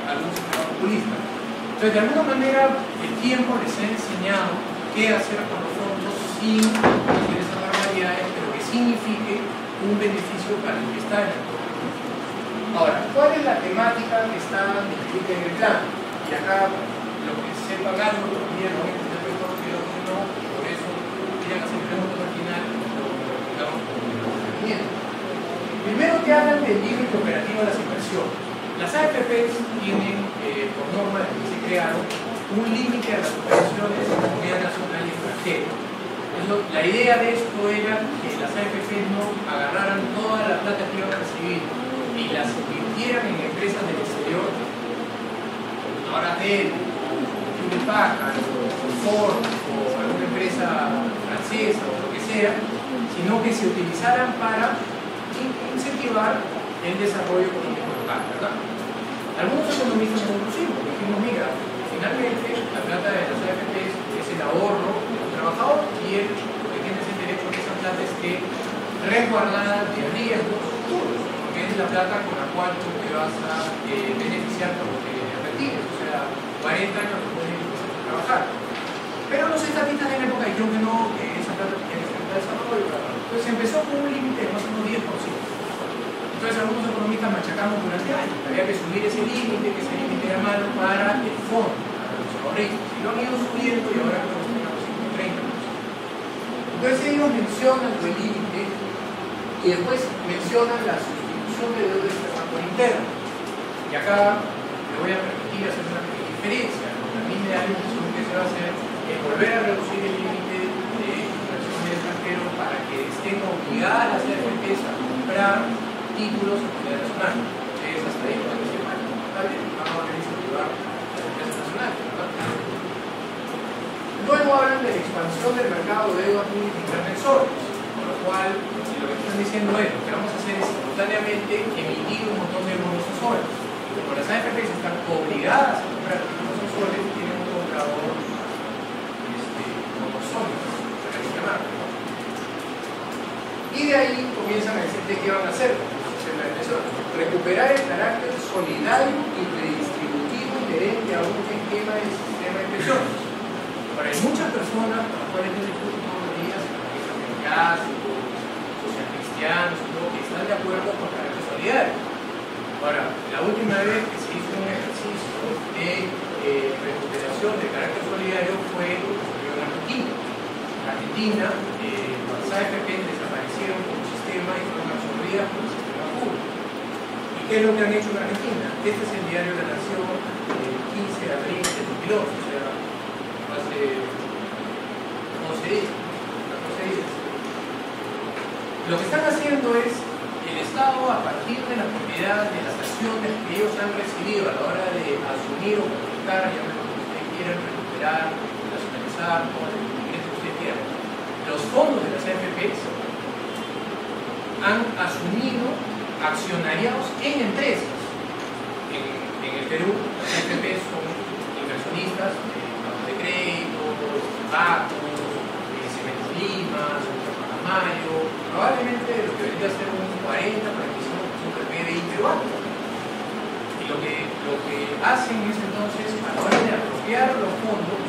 algún sistema populista. Entonces, de alguna manera, el tiempo les ha enseñado qué hacer con los fondos sin hacer esas barbaridades, pero que signifique un beneficio para el que está en el fondo. Ahora, ¿cuál es la temática que está descrita en el plan? Y acá, lo que sepan algo todavía no es que no, por eso quería hacer el pregunta marginal, lo digamos con el procedimiento. Primero que hablan del límite operativo de las inversiones. Las AFPs tienen, por norma desde que se crearon, un límite a las operaciones en la moneda nacional y extranjera. La idea de esto era que las AFPs no agarraran toda la plata que iban a recibir y las invirtieran en empresas del exterior, ahora de Packard, o Ford, o alguna empresa francesa, o lo que sea, sino que se utilizaran para incentivar el desarrollo económico local, ¿verdad? Algunos economistas nos pusimos, dijimos, mira, finalmente la plata de las AFPs es el ahorro del trabajador y él lo que tiene es el derecho a que esa plata esté resguardada de riesgos futuros, porque es la plata con la cual tú te vas a beneficiar por lo que retires, o sea, 40 años después de empezar a trabajar. Pero los estatistas en la época dijeron que no, que esa plata tenía que ser para desarrollo. Entonces empezó con un límite de más o menos 10%. Entonces algunos economistas machacamos durante años, había que subir ese límite, que ese límite era malo para el fondo, para los ahorristas. Y lo han ido subiendo y ahora creo que estamos en 30%. Entonces ellos mencionan el límite y después mencionan la sustitución de deuda externa por interna. Y acá me voy a permitir hacer una pequeña diferencia. La línea de discusión que se va a hacer es volver a reducir el límite de inversión del extranjero para que estén obligadas las AFPs a comprar títulos en moneda nacional. Es hasta ahí lo que se llama. Está bien, vamos a incentivar las empresas nacionales, ¿verdad? Luego hablan de la expansión del mercado de deuda pública intervenciones, con lo cual, si lo que están diciendo es, lo que vamos a hacer es simultáneamente emitir un montón de bonos a soles. Como las AFPs están obligadas a comprar bonos a soles, tienen un comprador monosólico, para que se llama. Y de ahí comienzan a decirte qué van a hacer. Recuperar el carácter solidario y redistributivo inherente a un esquema del sistema de pensiones. Para muchas personas, con las cuales yo discuto todos los días, clásicos, social cristianos, que están de acuerdo con el carácter solidario. Ahora, la última vez que se hizo un ejercicio de recuperación de carácter solidario fue en Argentina. En Argentina, las AFP desaparecieron como sistema y fueron absorbidas por el sistema público. ¿Y qué es lo que han hecho en Argentina? Este es el diario de la Nación del 15 de abril de 2002, o sea, hace 11 días. Lo que están haciendo es el Estado, a partir de la propiedad de las acciones que ellos han recibido a la hora de asumir o modificar, ya lo que ustedes quieran, recuperar, nacionalizar, todo el ingreso que ustedes quieran, los fondos de las AFPs han asumido accionariados en empresas. En el Perú, las AFPs son inversionistas de crédito, bancos, Cemento Lima, Mayo, probablemente lo que debería ser un 40-45% del PBI peruano. Y lo que hacen es entonces, a la hora de apropiar los fondos,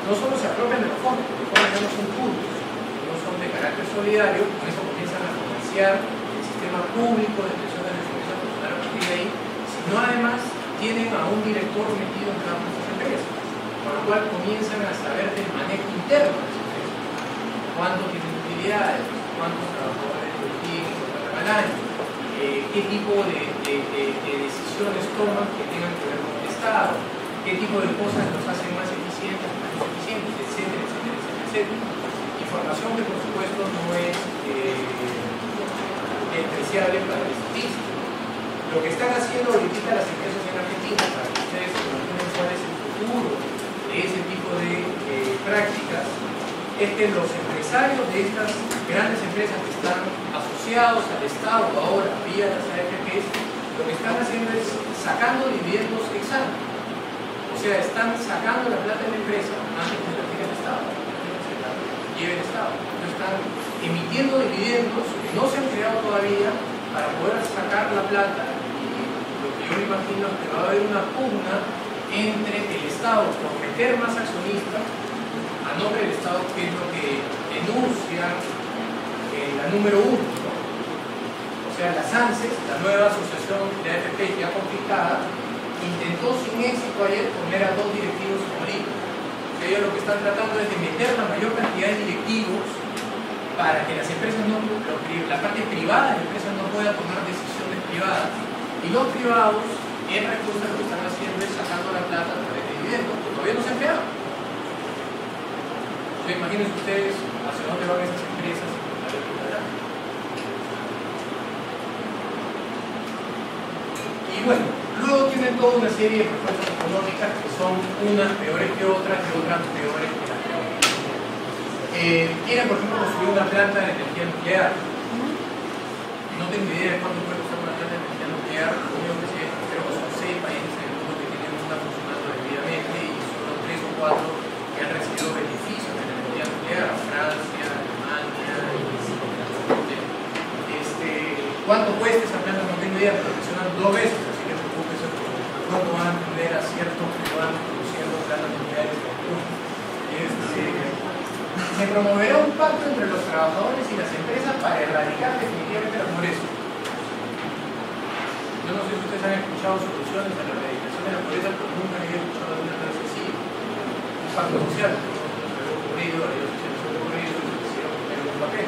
no solo se apropian de los fondos, porque los fondos ya no son públicos, no son de carácter solidario, con eso comienzan a financiar el sistema público de atención a la defensa personal a partir de ahí, sino además tienen a un director metido en cada una de esas empresas, con lo cual comienzan a saber del manejo interno de esas empresas, cuánto tienen utilidades, cuántos trabajadores tienen al año, qué tipo de decisiones toman que tengan que ver con el Estado, qué tipo de cosas los hacen más eficientes, menos eficientes, etcétera, etcétera, etcétera, etcétera. Información que por supuesto no es despreciable para el estadista. Lo que están haciendo ahorita las empresas en Argentina, para que ustedes se imaginen cuál es el futuro de ese tipo de prácticas, es que los empresarios de estas grandes empresas que están asociados al Estado ahora vía las AFPs, lo que están haciendo es sacando dividendos ex ante. O sea, están sacando la plata de la empresa antes de la tiene el Estado, lleve el Estado. Entonces están emitiendo dividendos que no se han creado todavía para poder sacar la plata. Y lo que yo me imagino es que va a haber una pugna entre el Estado por meter más accionistas a nombre del Estado, que es lo que denuncia la número 1, ¿no? O sea, las ANSES, la nueva asociación de AFP ya confiscada, intentó sin éxito ayer poner a 2 directivos en Bolivia. O sea, ellos lo que están tratando es de meter la mayor cantidad de directivos para que las empresas no, la parte privada de la empresa no pueda tomar decisiones privadas. Y los privados, en respuesta, lo que están haciendo es sacando la plata a través de dividendos, que todavía no se han creado. Imagínense ustedes hacia dónde van esas empresas. Y bueno, luego tienen toda una serie de propuestas económicas que son unas peores que otras y otras peores que las peores. Quieren, por ejemplo, construir una planta de energía nuclear. No tengo idea de cuánto puede costar una planta de energía nuclear. Lo único que sé es que creo que son 6 países en el mundo que tienen una funcionando debidamente y solo 3 o 4 que han recibido beneficios de la energía nuclear: Francia, Alemania y ¿cuánto cuesta esa planta? No tengo idea, pero mencionan 2 veces, así que preocúpense por cuánto van a tener aciertos que van produciendo plantas nucleares en el mundo. Se promoverá un pacto entre los trabajadores y las empresas para erradicar definitivamente la pobreza. Yo no sé si ustedes han escuchado soluciones a la erradicación de la pobreza, pero nunca había escuchado de una clase así. Un pacto social, lo ocurrido, la asociación de ocurrido, y se hicieron poner un papel.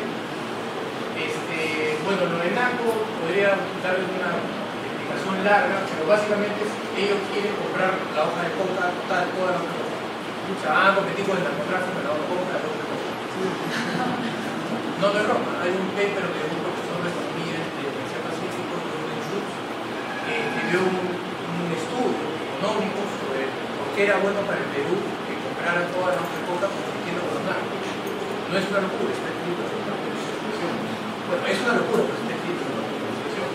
Bueno, lo de NACO podría darles una explicación larga, pero básicamente ellos quieren comprar la hoja de coca total, toda la hoja de coca. O sea, van a competir con el narcotráfico, la hoja de coca, la hoja de coca. No de broma, hay un paper de un profesor de economía de la Universidad Pacífico, que dio un estudio económico sobre por qué era bueno para el Perú que comprara toda la hoja de coca compitiendo con los narcos. No es una locura, está escrito en una constitución. Bueno, es una locura, pero está escrito en una constitución.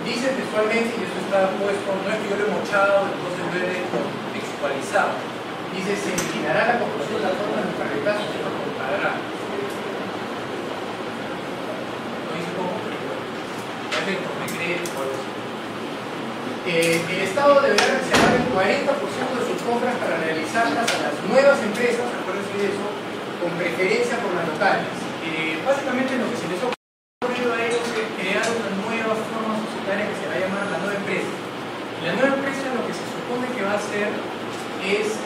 Dice textualmente, y eso está puesto, no es que yo lo he mochado, entonces lo he textualizado. Dice, se eliminará la corrupción de la forma de carretazo y se lo comparará. No dice cómo, pero bueno, perfecto, me cree o algo así. El Estado deberá reservar el 40% de sus compras para realizarlas a las nuevas empresas, acuérdense de eso, con preferencia por las locales. Básicamente lo que se les ocurrido a ellos es crear una nueva forma societaria que se va a llamar la nueva empresa. Y la nueva empresa lo que se supone que va a hacer es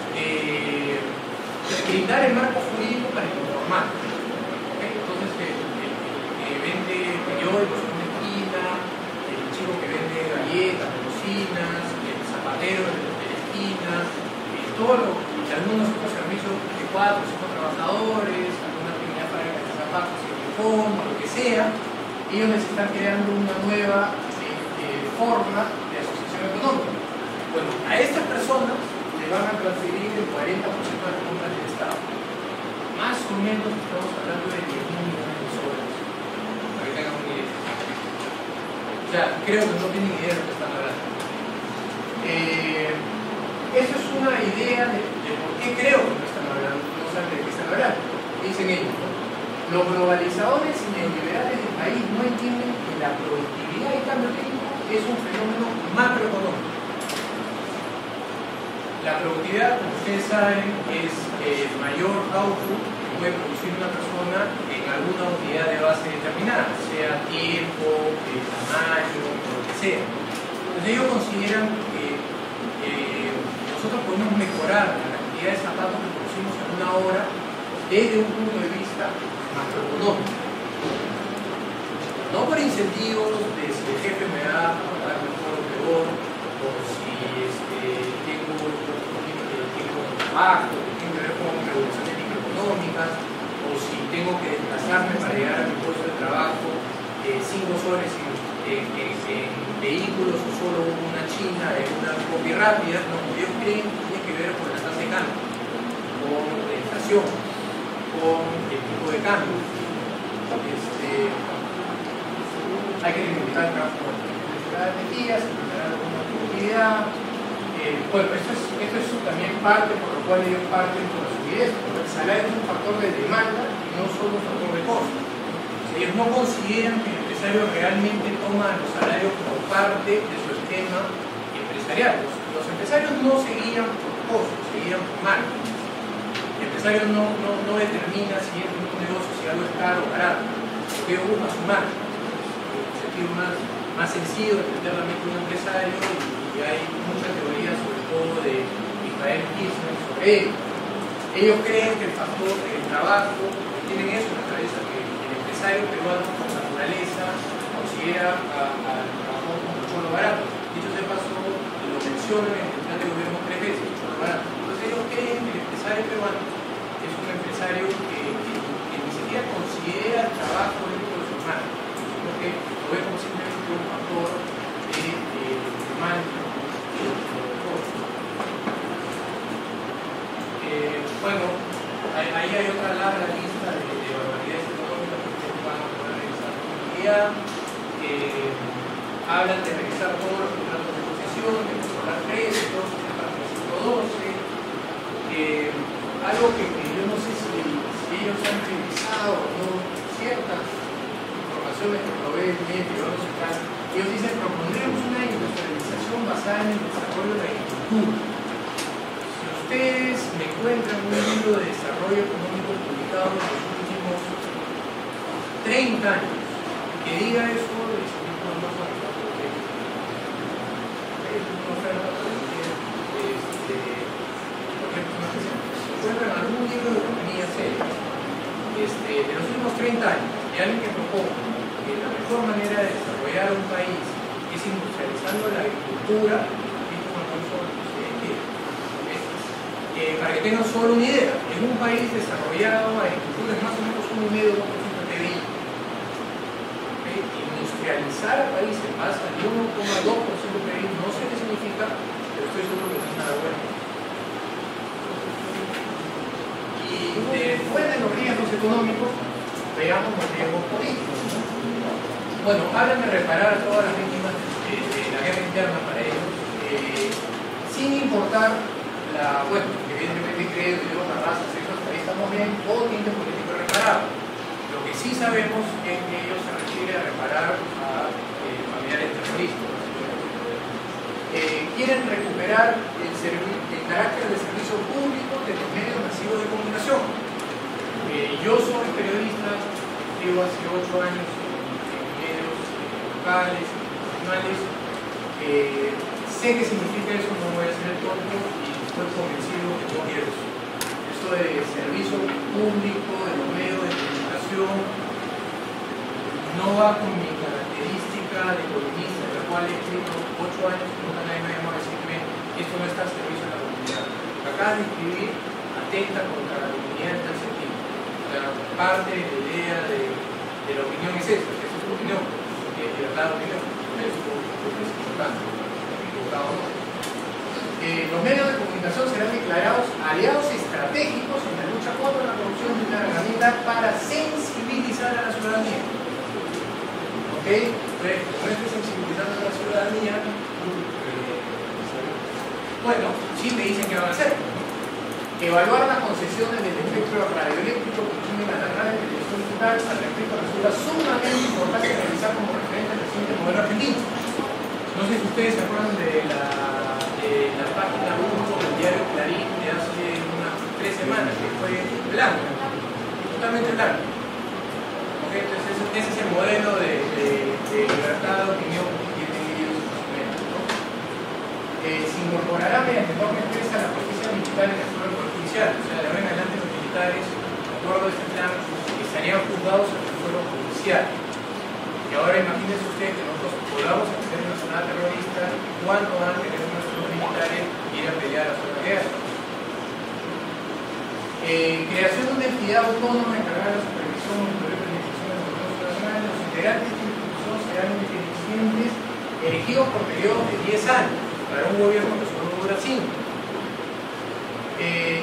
brindar el marco jurídico para el informal. ¿Okay? Entonces, el que vende periódicos en una esquina, el chico que vende galletas, golosinas, el zapatero de la esquina, algunos otros servicios de 4 o 5 trabajadores, alguna actividad para el zapatos y el fondo, lo que sea, ellos les están creando una nueva forma de asociación económica. Bueno, a estas personas le van a transferir el 40% de las compras del Estado. Más o menos estamos hablando de 10.000 millones de soles, para que tengan una idea. O sea, creo que no tienen idea de lo que están hablando. Eso es una idea de por qué creo que no están hablando, no saben de qué están hablando. Dicen ellos, ¿no? Los globalizadores y neoliberales del país no entienden que la productividad y cambio técnico es un fenómeno macroeconómico. La productividad, como ustedes saben, es el mayor output que puede producir una persona en alguna unidad de base determinada, sea tiempo, tamaño, o lo que sea. Entonces ellos consideran que nosotros podemos mejorar la cantidad de zapatos que producimos en una hora desde un punto de vista macroeconómico. No por incentivos de si el jefe me da a pagar mejor o peor, o si tengo trabajo, que tiene que ver con revoluciones microeconómicas, o si tengo que desplazarme para llegar a mi puesto de trabajo 5 horas en vehículos o solo una china en una copia rápida. No, ellos creen que tiene que ver con la tasa de cambio, con la inflación, con el tipo de cambio. Hay que limitar el trabajo de energías, limitar alguna productividad. Bueno, esto es también parte por lo cual ellos parten por la solidez, porque el salario es un factor de demanda y no solo un factor de costo. Ellos no consideran que el empresario realmente toma los salarios como parte de su esquema empresarial. Los empresarios no se guían por costos, se guían por marcas. El empresario no determina si es un negocio, si algo es caro o barato, porque ellos buscan su marca. Más sencillo de entender la mente de un empresario, y hay muchas teorías, sobre todo de Michael Kirchner, sobre ello. Ellos creen que el factor del trabajo, tienen eso en la cabeza, que el empresario peruano por naturaleza considera al trabajador como un cholo barato. Dicho sea paso, lo mencionan en el plan de gobierno 3 veces, cholo barato. Entonces ellos creen que el empresario peruano es un empresario que ni siquiera considera el trabajo dentro de su mano, sino que lo ve como simplemente un factor de demanda. Bueno, ahí hay otra larga lista de barbaridades económicas que ustedes van a poder revisar hoy en día. Hablan de revisar todos los contratos de concesión, de controlar créditos, de artículo 12. Algo que yo no sé si ellos han revisado o no, ciertas informaciones que provee el medio, ellos dicen: propondremos una industrialización basada en el desarrollo de la agricultura. Si ustedes me encuentran un libro de desarrollo económico publicado en los últimos 30 años que diga eso, les invito a más a encuentran algún libro de economía seria de los últimos 30 años, y alguien que proponga que la mejor manera de desarrollar un país es industrializando la agricultura, para que tengan solo una idea, en un país desarrollado la agricultura es más o menos 1,5% de PIB. Industrializar al país en base al 1,2% de PIB no sé qué significa, pero estoy seguro que no es nada bueno. Después de los riesgos económicos, veamos los riesgos políticos. Bueno, hablan de reparar a todas las víctimas de la guerra interna para ellos, sin importar bueno, evidentemente creen que otra raza, sexo, hasta ahí estamos bien, o tinte político reparado. Lo que sí sabemos es que ellos se refieren a reparar a familiares terroristas. Quieren recuperar el carácter de servicio público de los medios masivos de comunicación. Yo soy periodista, llevo hace 8 años en medios locales, nacionales. Sé qué significa eso, no voy a ser el tonto, y estoy convencido que no quiero eso. Esto de servicio público, de los medios de comunicación, no va con mi característica de columnista, de la cual he escrito 8 años y nunca nadie me llamó a decirme: esto no está al servicio de la comunidad. Lo que acabas de escribir atenta contra la comunidad en tal sentido. O sea, parte de la idea de la opinión es esa, que es su opinión, que es libertad de opinión. Eso es importante. Los medios de comunicación serán declarados aliados estratégicos en la lucha contra la corrupción, de una herramienta para sensibilizar a la ciudadanía. ¿Ok? Entonces, con esto sensibilizando a la ciudadanía, bueno, sí te dicen que van a hacer. Evaluar las concesiones del espectro radioeléctrico que tienen a la radio y televisión digital al respecto resulta sumamente importante realizar como referente al reciente modelo argentino. No sé si ustedes se acuerdan de la página 1 del diario Clarín de hace unas 3 semanas, que fue blanca. totalmente blanco. ¿Okay? Entonces ese es el modelo de libertad de opinión que tienen ellos ¿no? Se incorporará mediante norma expresa a la justicia militar en el suelo judicial, o sea, de ahora en adelante los militares, de acuerdo a este plan, estarían juzgados en el suelo judicial. Y ahora imagínense ustedes que nosotros podamos hacer una zona terrorista, ¿cuánto van a tener nuestros militares ir a pelear a la zona de guerra? Creación de una entidad autónoma encargada de la supervisión, monitoreo y planificación de los recursos nacionales. Los integrantes de esta institución serán independientes elegidos por periodos de 10 años para un gobierno que solo dura 5.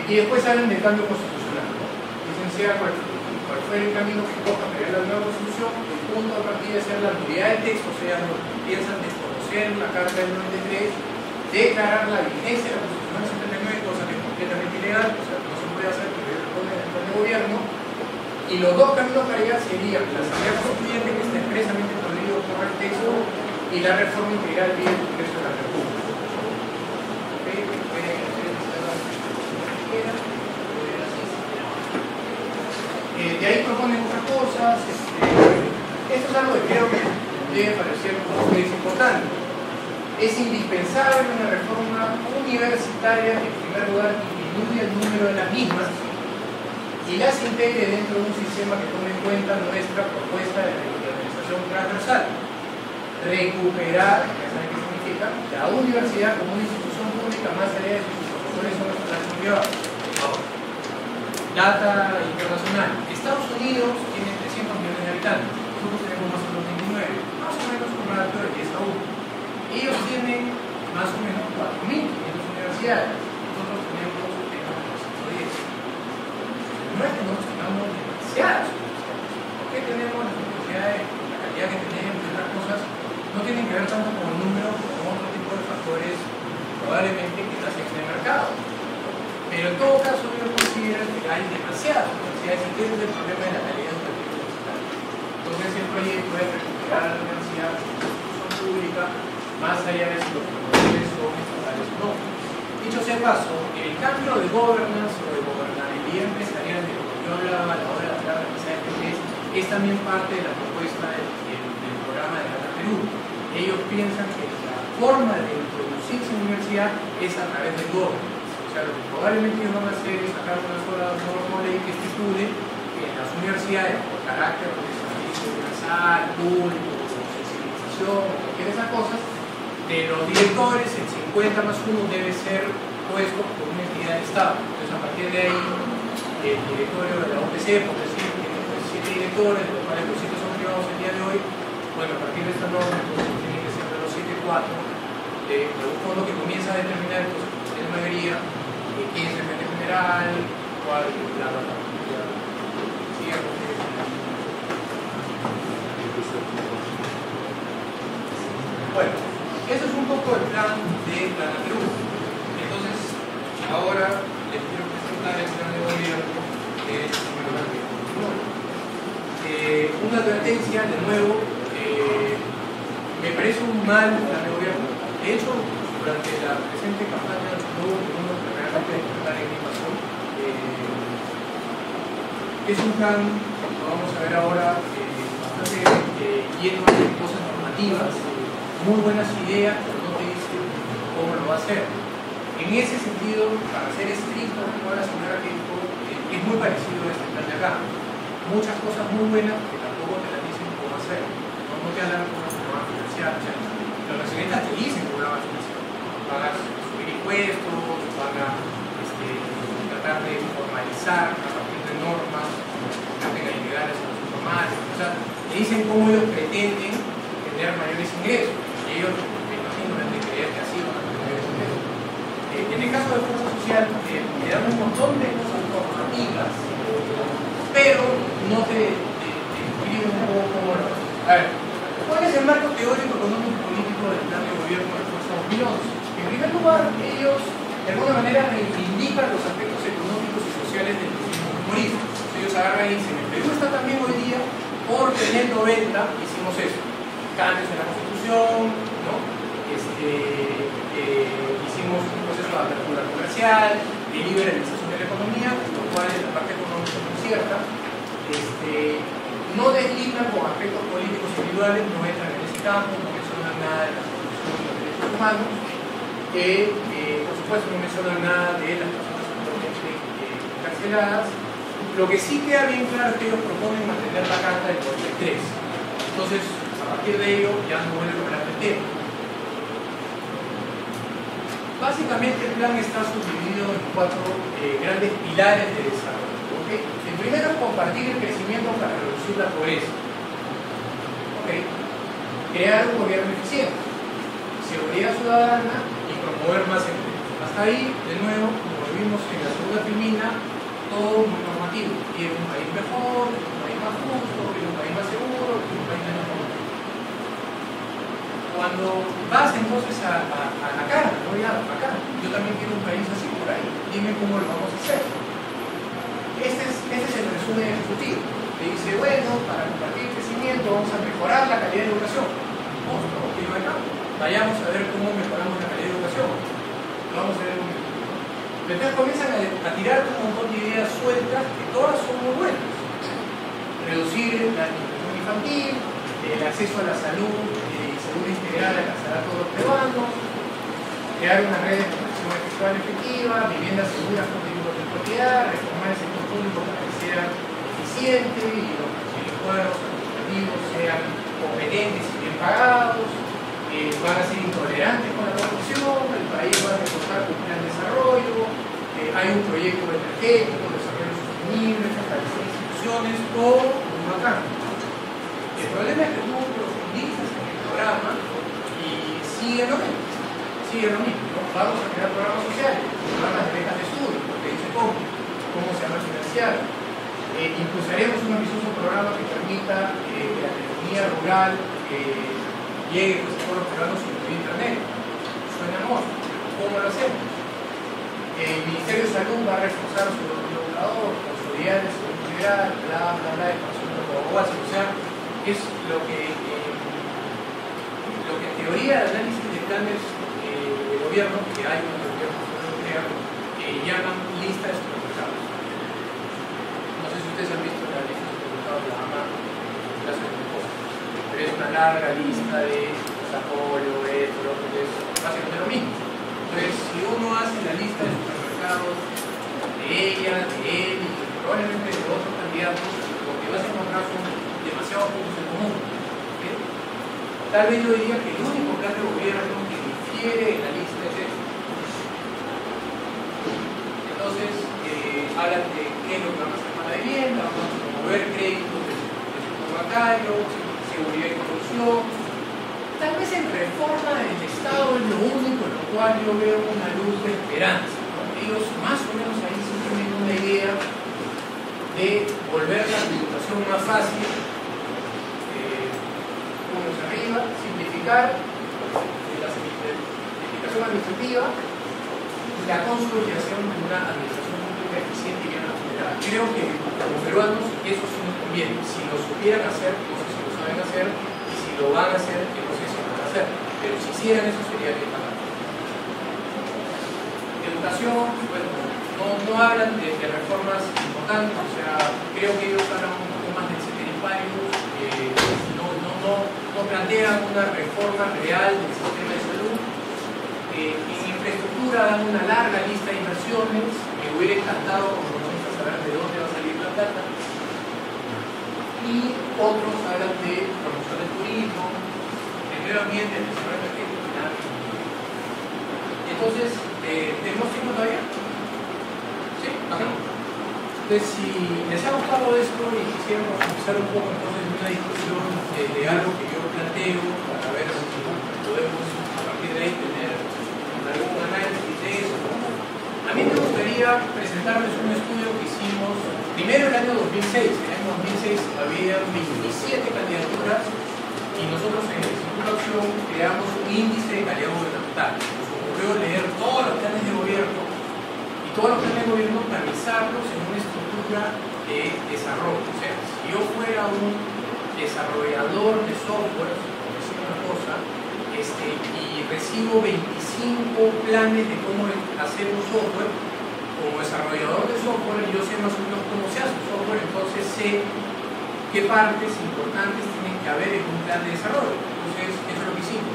Y después hablan del cambio constitucional, ¿no? Dicen sea cual fuera el camino que coja para la nueva constitución, el punto a partir de ser la nulidad del texto, o sea, no piensan desconocer la Carta del 93, declarar la vigencia de la Constitución del 79, cosa que es completamente ilegal, o sea, no se puede hacer porque responde al plan de gobierno. Y los dos caminos para allá serían la Asamblea Constituyente, que está expresamente prohibido por el texto, y la reforma integral vía el Congreso de la República. De ahí proponen otras cosas. Esto es algo que creo que debe parecer que es importante. Es indispensable una reforma universitaria que en primer lugar disminuya el número de las mismas y las integre dentro de un sistema que tome en cuenta nuestra propuesta de organización transversal. Recuperar, ya saben qué significa, la universidad como una institución pública más allá de sus profesores son los privados. Data internacional. Estados Unidos tiene 300 millones de habitantes. Nosotros tenemos más o menos 29. Más o menos un ratio de 10 a 1. Ellos tienen más o menos 4.500 universidades. Nosotros tenemos 110. No es que nosotros tengamos demasiadas universidades. ¿Por qué tenemos las universidades, la calidad que tenemos y otras cosas? No tienen que ver tanto con el número como con otro tipo de factores, probablemente que las de mercado. Pero en todo caso yo considero que hay demasiadas universidades y ese es el problema de la calidad educativa universitaria. Entonces el proyecto es recuperar la universidad como institución pública más allá de si los profesores son estatales o no. Dicho sea paso, el cambio de governance o de gobernabilidad empresarial de lo que yo hablaba a la hora de hablar de la CFP es también parte de la propuesta del programa de Data Perú. Ellos piensan que la forma de introducirse en la universidad es a través del governance. O sea, lo que probablemente ellos van a hacer es sacar una sola norma ley que estipule que en las universidades, por carácter de servicio universal, público, sensibilización, cualquier de esas cosas, de los directores, el 50 más 1 debe ser puesto por una entidad del Estado. Entonces, a partir de ahí, el directorio de la UPC, por decir, tiene 7 directores, de los cuales los 7 son privados el día de hoy. Bueno, a partir de esta norma, entonces tiene que ser de los 7-4, de un fondo que comienza a determinar, entonces, en mayoría, quién es el gerente general, cuál es la Bueno, eso es un poco el plan de Data Perú. Entonces, ahora les quiero presentar el plan de gobierno de una advertencia, de nuevo, me parece un mal plan de gobierno. De hecho, durante la presente campaña no hubo ninguno que realmente despertar en mi pasión. Es un plan, lo vamos a ver ahora, bastante lleno de cosas normativas, muy buenas ideas, pero no te dicen cómo lo va a hacer. En ese sentido, para ser estricto, como la señora que dijo, es muy parecido a este plan de acá. Muchas cosas muy buenas que tampoco te las dicen cómo hacer. No te hablan cómo se van a financiar. O sea, los nacionalistas te dicen cómo la van a financiar. Van a subir impuestos, van a tratar de formalizar a partir de normas que tengan ilegales a los informales. O sea, te dicen cómo ellos pretenden tener mayores ingresos. Y ellos, me imagino, deben de creer que así van a tener mayores ingresos. En el caso de Fuerza Social, te dan un montón de cosas normativas, pero no te describen un poco cómo lo hacen. A ver, ¿cuál es el marco teórico, económico y político del plan de gobierno de Fuerza 2011? En primer lugar, ellos de alguna manera reivindican los aspectos económicos y sociales del turismo humorístico. Ellos agarran y dicen, en Perú está también hoy día, porque en el 90 hicimos eso, cambios en la Constitución, ¿no? Hicimos un proceso de apertura comercial, de liberalización de la economía, lo cual en la parte económica no es cierta, no deslindan con aspectos políticos individuales, no entran en ese campo, no mencionan nada de la Constitución de los Derechos Humanos, por supuesto no mencionan nada de las personas actualmente encarceladas. Lo que sí queda bien claro es que ellos proponen mantener la Carta del 93. Entonces, a partir de ello, ya no vuelve a hablar del tema. Básicamente el plan está subdividido en 4 grandes pilares de desarrollo. ¿Okay? El primero es compartir el crecimiento para reducir la pobreza. ¿Okay? Crear un gobierno eficiente, seguridad ciudadana y promover más empleo. Hasta ahí, de nuevo, como vimos en la segunda primera, todo muy normativo. Quiere un país mejor, un país más justo, un país más seguro, un país menos corrupto. Cuando vas entonces a la cara, no ya acá, yo también quiero un país así por ahí, dime cómo lo vamos a hacer. Este es el resumen ejecutivo. Le dice, bueno, para compartir el crecimiento vamos a mejorar la calidad de educación. Vayamos a ver cómo mejoramos la calidad de educación. Lo vamos a ver en un momento. Entonces comienzan a tirar un montón de ideas sueltas que todas son muy buenas. Reducir la nutrición infantil, el acceso a la salud integral alcanzar a todos los peruanos, crear una red de protección sexual efectiva, viviendas seguras con vehículos de propiedad, reformar el sector público para que sea eficiente y los cuadros administrativos sean competentes y bien pagados, van a ser intolerantes con la corrupción, el país va a reforzar un plan de desarrollo, hay un proyecto energético, desarrollo sostenible, fortalecer instituciones, todo muy bacán. El problema es que tú profundizas en el programa y sigue lo mismo, ¿no? Vamos a crear programas sociales, programas de becas de estudio, porque dice cómo se van a financiar. Impulsaremos un ambicioso programa que permita que la telefonía rural llegue pues, a todos los peruanos sin internet. Suena amor, ¿cómo lo hacemos? El Ministerio de Salud va a reforzar su regulador, consolidar el seguro integral, bla, expansión de los aguas, o sea, es lo que en teoría de análisis de planes de gobierno, que hay en el gobierno europeo, llaman lista de supermercados. No sé si ustedes han visto la lista de supermercados de la AMA, pero es una larga lista de pollo, esto, es básicamente lo mismo. Entonces, si uno hace la lista de supermercados de ella, de él y probablemente de otros candidatos, lo que vas a encontrar son demasiados puntos en común. ¿Okay? Tal vez yo diría que el único plan de gobierno que difiere en la lista es este. Entonces, hablan de qué es lo que vamos a hacer para la vivienda, vamos a promover créditos de sector bancario, seguridad y corrupción. Tal vez en reforma del Estado es lo único en lo cual yo veo una luz de esperanza, ¿no? Ellos más o menos ahí sí tienen una idea de volver la tributación más fácil, unos arriba, simplificar la simplificación administrativa y la consolidación de una administración pública eficiente y bien administrada. Creo que como peruanos eso sí nos conviene. Si lo supieran hacer, no sé si lo saben hacer, y si lo van a hacer, que no sé si lo van a hacer, pero si hicieran eso sería bien bacán. Educación, bueno, no hablan de reformas importantes, o sea, creo que ellos hablan un poco más del ceteris paribus, no plantean una reforma real del sistema de salud. En infraestructura dan una larga lista de inversiones. Me hubiera encantado como economista saber de dónde va a salir la plata. Y otros hablan de promoción del turismo, del medio ambiente, del desarrollo energético y nada. Entonces, ¿tenemos tiempo todavía? ¿Sí? Ajá. Entonces, si les ha gustado esto y quisieran profundizar un poco entonces en una discusión de algo que yo planteo para ver si podemos a partir de ahí tener algún análisis de eso. A mí me gustaría presentarles un estudio que hicimos primero en el año 2006. En el año 2006 había 27 candidaturas y nosotros en el Instituto de Acción creamos un índice de calidad gubernamental. Nos ocurrió leer todos los planes de gobierno y todos los planes de gobierno organizarlos en una estructura de desarrollo. O sea, si yo fuera un desarrollador de software, por decir una cosa, y recibo 25 planes de cómo hacer un software, como desarrollador de software yo sé más o menos cómo se hace un software, entonces sé qué partes importantes tienen que haber en un plan de desarrollo. Entonces, eso es lo que hicimos.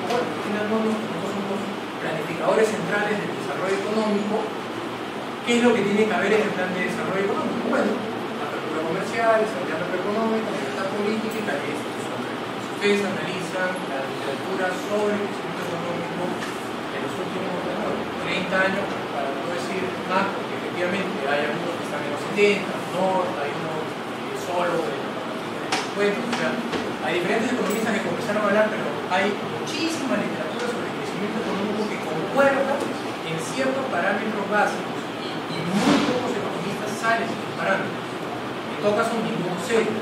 Bueno, al final nosotros somos planificadores centrales del desarrollo económico. ¿Qué es lo que tiene que haber en el plan de desarrollo económico? Bueno, apertura comercial, estabilidad macroeconómica, libertad política y calidad institucional. Si ustedes analizan la literatura sobre el crecimiento económico en los últimos 30 años, para no decir más, porque efectivamente hay algunos que están en los 70, norte, hay unos solo de o sea, hay diferentes economistas que comenzaron a hablar, pero hay muchísima literatura sobre el crecimiento económico que concuerda en ciertos parámetros básicos y muy pocos economistas salen de los parámetros. En todo caso, ninguno serio.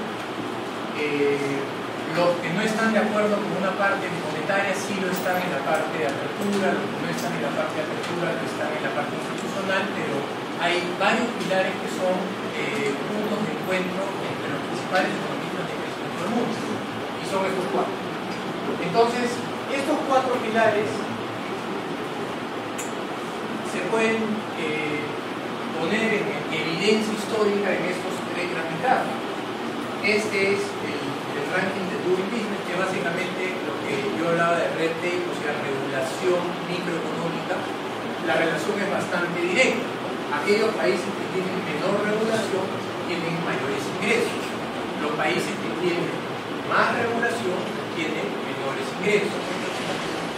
Los que no están de acuerdo con una parte monetaria sí lo están en la parte de apertura, los que no están en la parte de apertura lo están en la parte institucional, pero hay varios pilares que son puntos de encuentro entre los principales economistas de crecimiento del mundo, y son estos cuatro. Entonces, estos cuatro pilares se pueden poner en evidencia histórica en estos tres grandes gráficos. Este es el ranking de Doing Business, que básicamente lo que yo hablaba de red tape, o sea, regulación microeconómica. La relación es bastante directa. Aquellos países que tienen menor regulación tienen mayores ingresos. Los países que tienen más regulación tienen menores ingresos.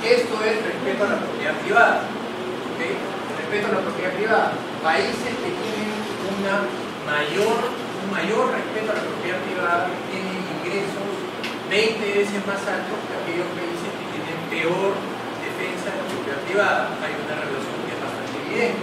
Esto es respecto a la propiedad privada. ¿Okay? Respecto a la propiedad privada, países que tienen un mayor respeto a la propiedad privada tienen ingresos 20 veces más altos que aquellos países que tienen peor defensa de la propiedad privada. Hay una relación que es bastante evidente.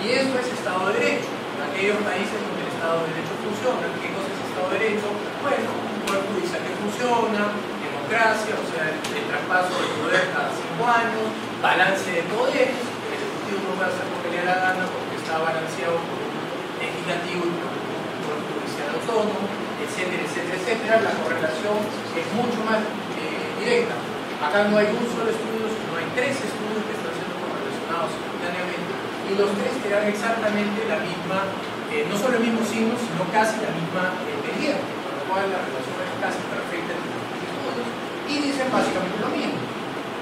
Y eso es Estado de Derecho. Aquellos países donde el Estado de Derecho funciona. ¿Qué cosa es Estado de Derecho? Bueno, un poder judicial que funciona, democracia, o sea, el traspaso del poder cada 5 años, balance de poderes, el Ejecutivo no va a hacer lo que le da la gana porque está balanceado por un legislativo y por un poder judicial autónomo, etcétera, etcétera, etcétera. La correlación es mucho más directa. Acá no hay un solo estudio, sino hay 3 estudios que están siendo correlacionados simultáneamente. Y los 3 te dan exactamente la misma, no solo el mismo signo, sino casi la misma medida, con lo cual la relación es casi perfecta entre los estudios. Y dicen básicamente lo mismo: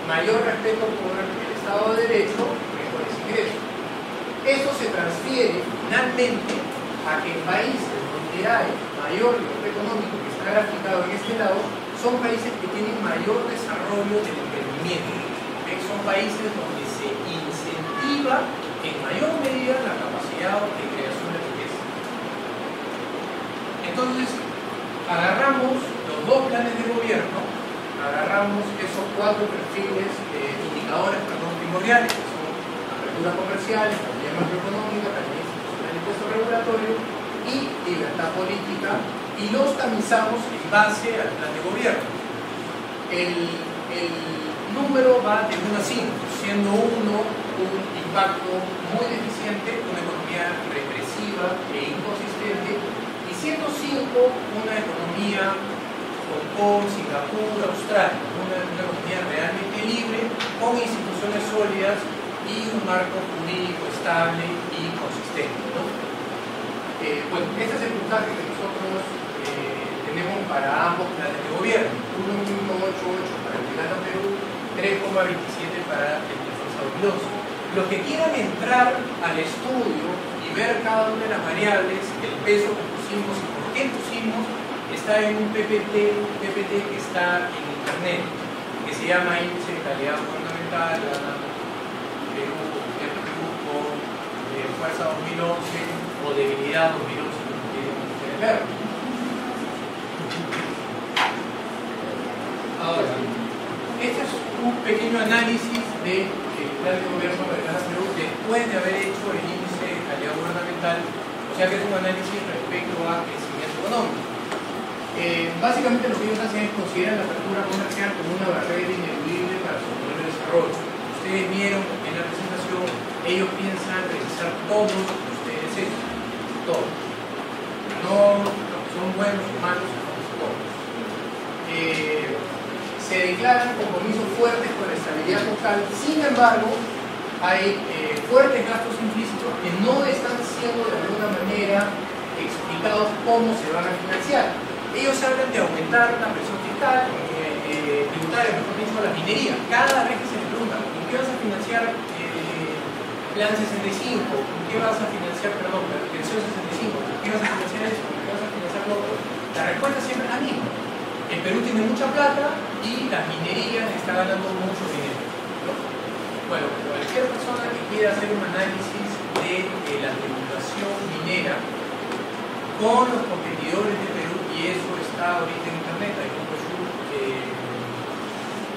mayor respeto por el Estado de Derecho, mejores ingresos. Esto se transfiere finalmente a que en países donde hay mayor nivel económico, que está graficado en este lado, son países que tienen mayor desarrollo del emprendimiento. Son países donde se incentiva en mayor medida la capacidad de creación de riqueza. Entonces, agarramos los 2 planes de gobierno, agarramos esos 4 perfiles, indicadores primordiales, que son apertura comercial, estabilidad macroeconómica, calidad institucional y puesto regulatorio, y libertad política, y los tamizamos en base al plan de gobierno. El número va de 1 a 5, siendo 1 un impacto muy deficiente, una economía represiva e inconsistente, y siendo 5 una economía Hong Kong, Singapur, Australia, una economía realmente libre, con instituciones sólidas y un marco jurídico estable y consistente, ¿no? Bueno, este es el puntaje que nosotros tenemos para ambos planes de gobierno: 1.88 para el Plano Perú, 3.27 para el Defensa 2011. Los que quieran entrar al estudio y ver cada una de las variables, el peso que pusimos y por qué pusimos, está en un PPT que está en internet, que se llama Índice de Calidad Fundamental, Perú, con Fuerza 2011 o Debilidad 2011, como quieren ver. Ahora, este es un pequeño análisis del plan de gobierno de Perú después de haber hecho el índice de calidad gubernamental, o sea que es un análisis respecto a crecimiento económico. Básicamente lo que ellos hacen es considerar la apertura comercial como una barrera ineludible para su modelo de desarrollo. Ustedes vieron en la presentación, ellos piensan realizar todos los TLCs, todos. No los que son buenos o malos, sino todos. Se declaran compromisos fuertes con la estabilidad local, sin embargo, hay fuertes gastos implícitos que no están siendo de alguna manera explicados cómo se van a financiar. ellos hablan de aumentar la presión fiscal, tributaria, mejor dicho, a la minería. Cada vez que se les pregunta, ¿con qué vas a financiar Plan 65? ¿Con qué vas a financiar, perdón, la Pensión 65? ¿Con qué vas a financiar eso? ¿Con qué vas a financiar lo otro? La respuesta siempre es la misma. El Perú tiene mucha plata y la minería está ganando mucho dinero, ¿no? Bueno, cualquier persona que quiera hacer un análisis de la tributación minera con los competidores de Perú, y eso está ahorita en internet, hay un perfil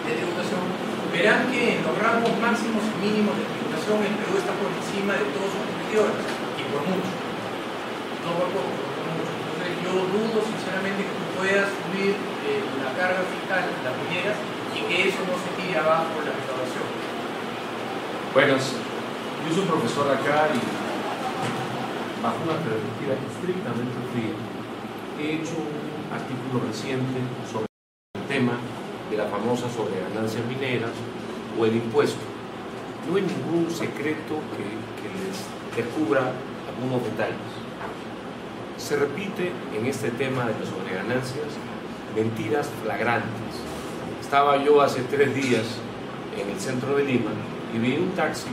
de tributación, verán que en los rangos máximos y mínimos de tributación el Perú está por encima de todos sus competidores, y por mucho, no por poco, por mucho. Entonces yo dudo sinceramente que tú puedas subir la carga fiscal de las mineras y que eso no se tire abajo por la recaudación. Buenas, yo soy profesor acá y bajo una perspectiva estrictamente fría he hecho un artículo reciente sobre el tema de la famosa sobreganancias mineras o el impuesto. No hay ningún secreto que les descubra algunos detalles. Se repite en este tema de las sobreganancias mentiras flagrantes. Estaba yo hace 3 días en el centro de Lima y vi un taxi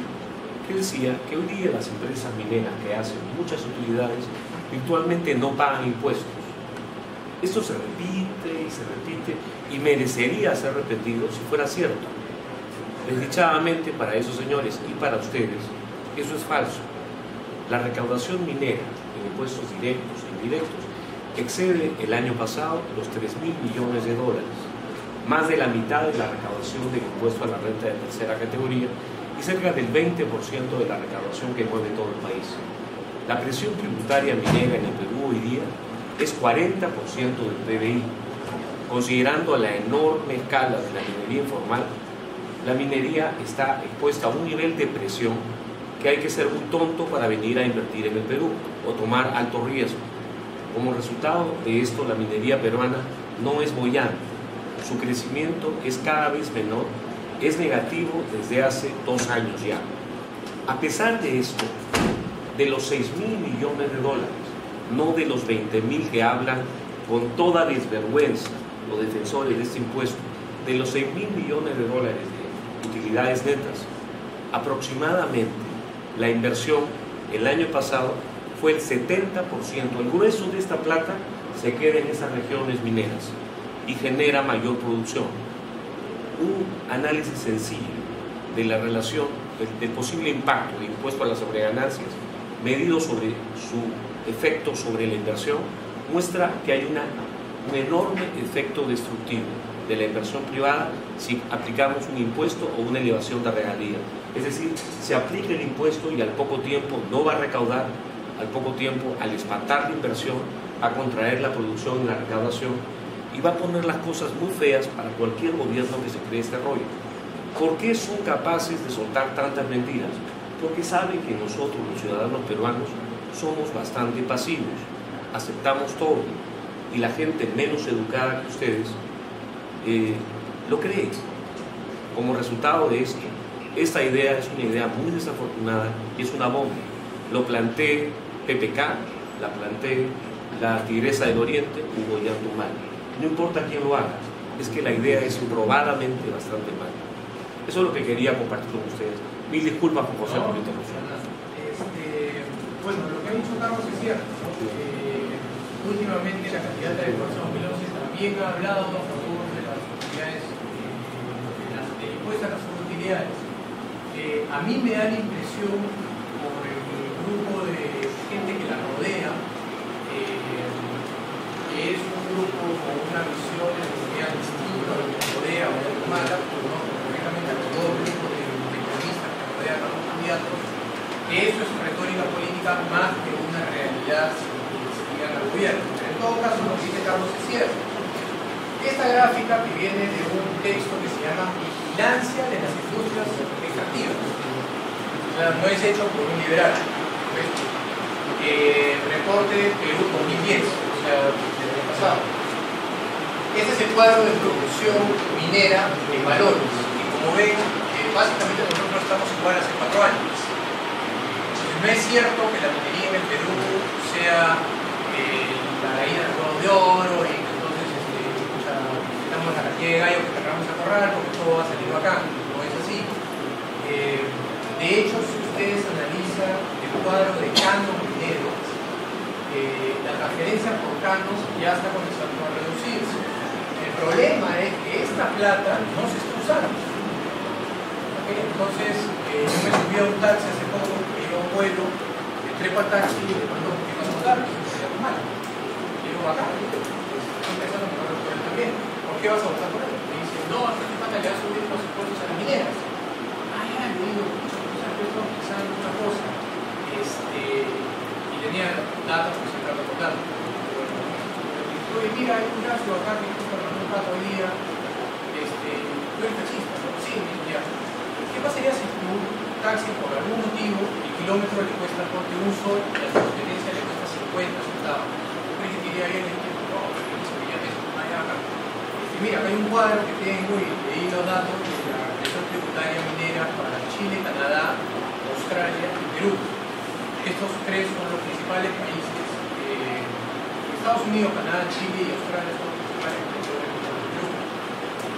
que decía que hoy día las empresas mineras que hacen muchas utilidades virtualmente no pagan impuestos. Esto se repite y merecería ser repetido si fuera cierto. Desdichadamente para esos señores y para ustedes, eso es falso. La recaudación minera en impuestos directos e indirectos excede el año pasado los 3.000 millones de dólares, más de la mitad de la recaudación del impuesto a la renta de tercera categoría y cerca del 20% de la recaudación que mueve todo el país. La presión tributaria minera en el Perú hoy día es 40% del PBI. Considerando la enorme escala de la minería informal, la minería está expuesta a un nivel de presión que hay que ser muy tonto para venir a invertir en el Perú o tomar alto riesgo. Como resultado de esto, la minería peruana no es boyante. Su crecimiento es cada vez menor, es negativo desde hace 2 años ya. A pesar de esto, de los 6.000 millones de dólares, no de los 20.000 que hablan con toda desvergüenza los defensores de este impuesto, de los 6.000 millones de dólares de utilidades netas, aproximadamente la inversión el año pasado fue el 70%. El grueso de esta plata se queda en esas regiones mineras y genera mayor producción. Un análisis sencillo de la relación, del posible impacto del impuesto a las sobreganancias, medido sobre su efecto sobre la inversión, muestra que hay un enorme efecto destructivo de la inversión privada si aplicamos un impuesto o una elevación de regalía. Es decir, se aplica el impuesto y al poco tiempo no va a recaudar, al poco tiempo, al espantar la inversión, va a contraer la producción y la recaudación y va a poner las cosas muy feas para cualquier gobierno que se cree este rollo. ¿Por qué son capaces de soltar tantas mentiras? Porque saben que nosotros, los ciudadanos peruanos, somos bastante pasivos, aceptamos todo y la gente menos educada que ustedes lo cree. Como resultado de esto, esta idea es una idea muy desafortunada y es una bomba. Lo planteé PPK, la planteé la Tigresa del Oriente, Hugo Yantumán. No importa quién lo haga, es que la idea es probadamente bastante mala. Eso es lo que quería compartir con ustedes. Mil disculpas por José por la interrupción. Bueno, lo que ha dicho Carlos es cierto. Últimamente la candidata de Fuerza 2011 también ha hablado a favor de las utilidades, del impuesto a las utilidades. A mí me da la impresión, por el grupo de gente que la rodea, que es un grupo con una visión de seguridad distinta a lo que rodea o de Guatemala, pero no correctamente a todo el grupo de periodistas que rodean a los candidatos, que eso es retórica política más que una realidad si llegan al gobierno. Pero en todo caso, lo que dice Carlos es cierto. Esta gráfica que viene de un texto que se llama Vigilancia de las Industrias Extractivas. O sea, no es hecho por un liberal. Reporte Perú 2010, o sea, del año pasado. Este es el cuadro de producción minera en valores. Y como ven, básicamente nosotros estamos igual hace 4 años. Entonces, no es cierto que la minería en el Perú sea la gallina de huevos de oro y estamos a la cantidad de gallos que cargamos a corral porque todo va a salir bacán. No es así. De hecho, si ustedes analizan el cuadro de canos mineros, la transferencia por canos ya está comenzando a reducirse. El problema es que esta plata no se está usando. ¿Okay? Entonces, yo me subí a un taxi hace poco, me iba a un vuelo, me trepo al taxi y le mando ¿por qué vas a votar? Y me dice, mal. Y digo, acá, estoy pensando que no lo también. ¿Por qué vas a votar por él? Me dice, no, a este pata le va a subir los impuestos a las mineras. Ah, ya, le digo, esto quizás es otra cosa. Y tenía datos que se estaban contando. Oye, mira, hay un caso acá que justo me un rato hoy día. Tú eres taxista, ¿no? Sí, ya. ¿Qué pasaría si tu taxi por algún motivo el kilómetro le cuesta ponte un sol y la transferencia le cuesta 50 centavos? ¿Tú crees que iría bien el tiempo? No, porque se veía eso, acá. Mira, acá hay un cuadro que tengo y leí los datos de la presión tributaria minera para Chile, Canadá, Australia y Perú. Estos tres son los principales países. Estados Unidos, Canadá, Chile y Australia son los principales países de Perú.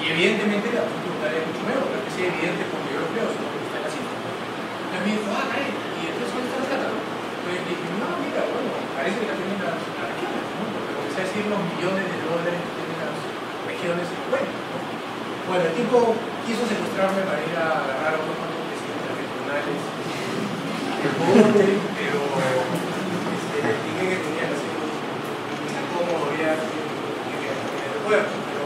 Y evidentemente la presión tributaria es mucho menor, pero que sea evidente porque yo lo creo, sino que está en la cifra. Entonces me dijo, caray, ¿y entonces dónde está la plata? Entonces le dije, no, mira, bueno, parece que la tienen las regiones, ¿no? Porque comencé a decir los millones de dólares que tienen las regiones en cuenta, ¿no? Bueno, el tipo quiso secuestrarme para ir a agarrar a unos cuantos presidentes regionales del pobre, pero le expliqué que tenía que hacer un incómodo viaje en el aeropuerto, pero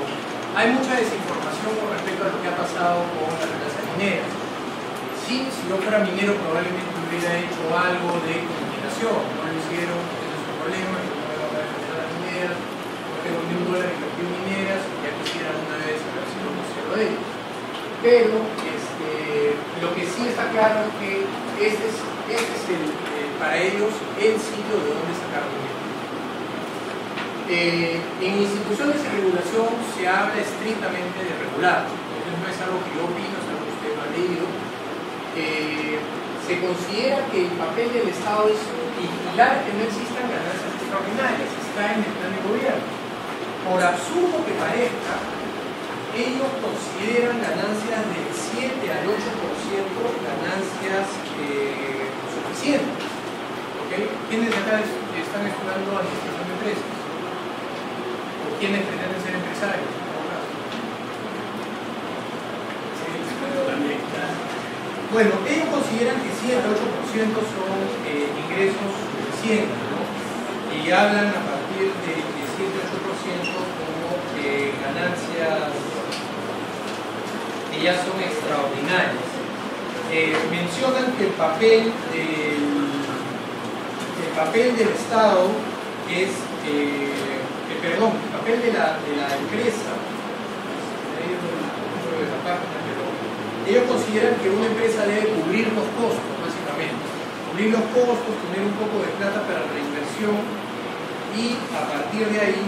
hay mucha desinformación con respecto a lo que ha pasado con las remesas mineras. Sí, si yo fuera minero probablemente hubiera hecho algo de comunicación, no lo hicieron, ese es un problema, yo no me voy a defender a las mineras, no tengo ni un dólar invertido en mineras, ya quisiera alguna vez haber sido vocero de ellos. Pero lo que sí está claro es que este es para ellos el sitio de donde sacar dinero. En instituciones de regulación se habla estrictamente de regular, entonces no es algo que yo opino, es algo que usted no ha leído. Se considera que el papel del Estado es vigilar que no existan ganancias extraordinarias, está en el plan de gobierno. Por absurdo que parezca, ellos consideran ganancias del 7 al 8% ganancias suficientes. ¿Okay? ¿Quiénes acá están estudiando administración de empresas? ¿O quiénes pretenden ser empresarios? Bueno, ellos consideran que 7 al 8% son ingresos suficientes, ¿no? Y hablan a partir de 7 al 8% como ganancias que ya son extraordinarias. Mencionan que el papel del Estado es, el papel de la empresa, ellos consideran que una empresa debe cubrir los costos, básicamente. Cubrir los costos, tener un poco de plata para la reinversión y a partir de ahí,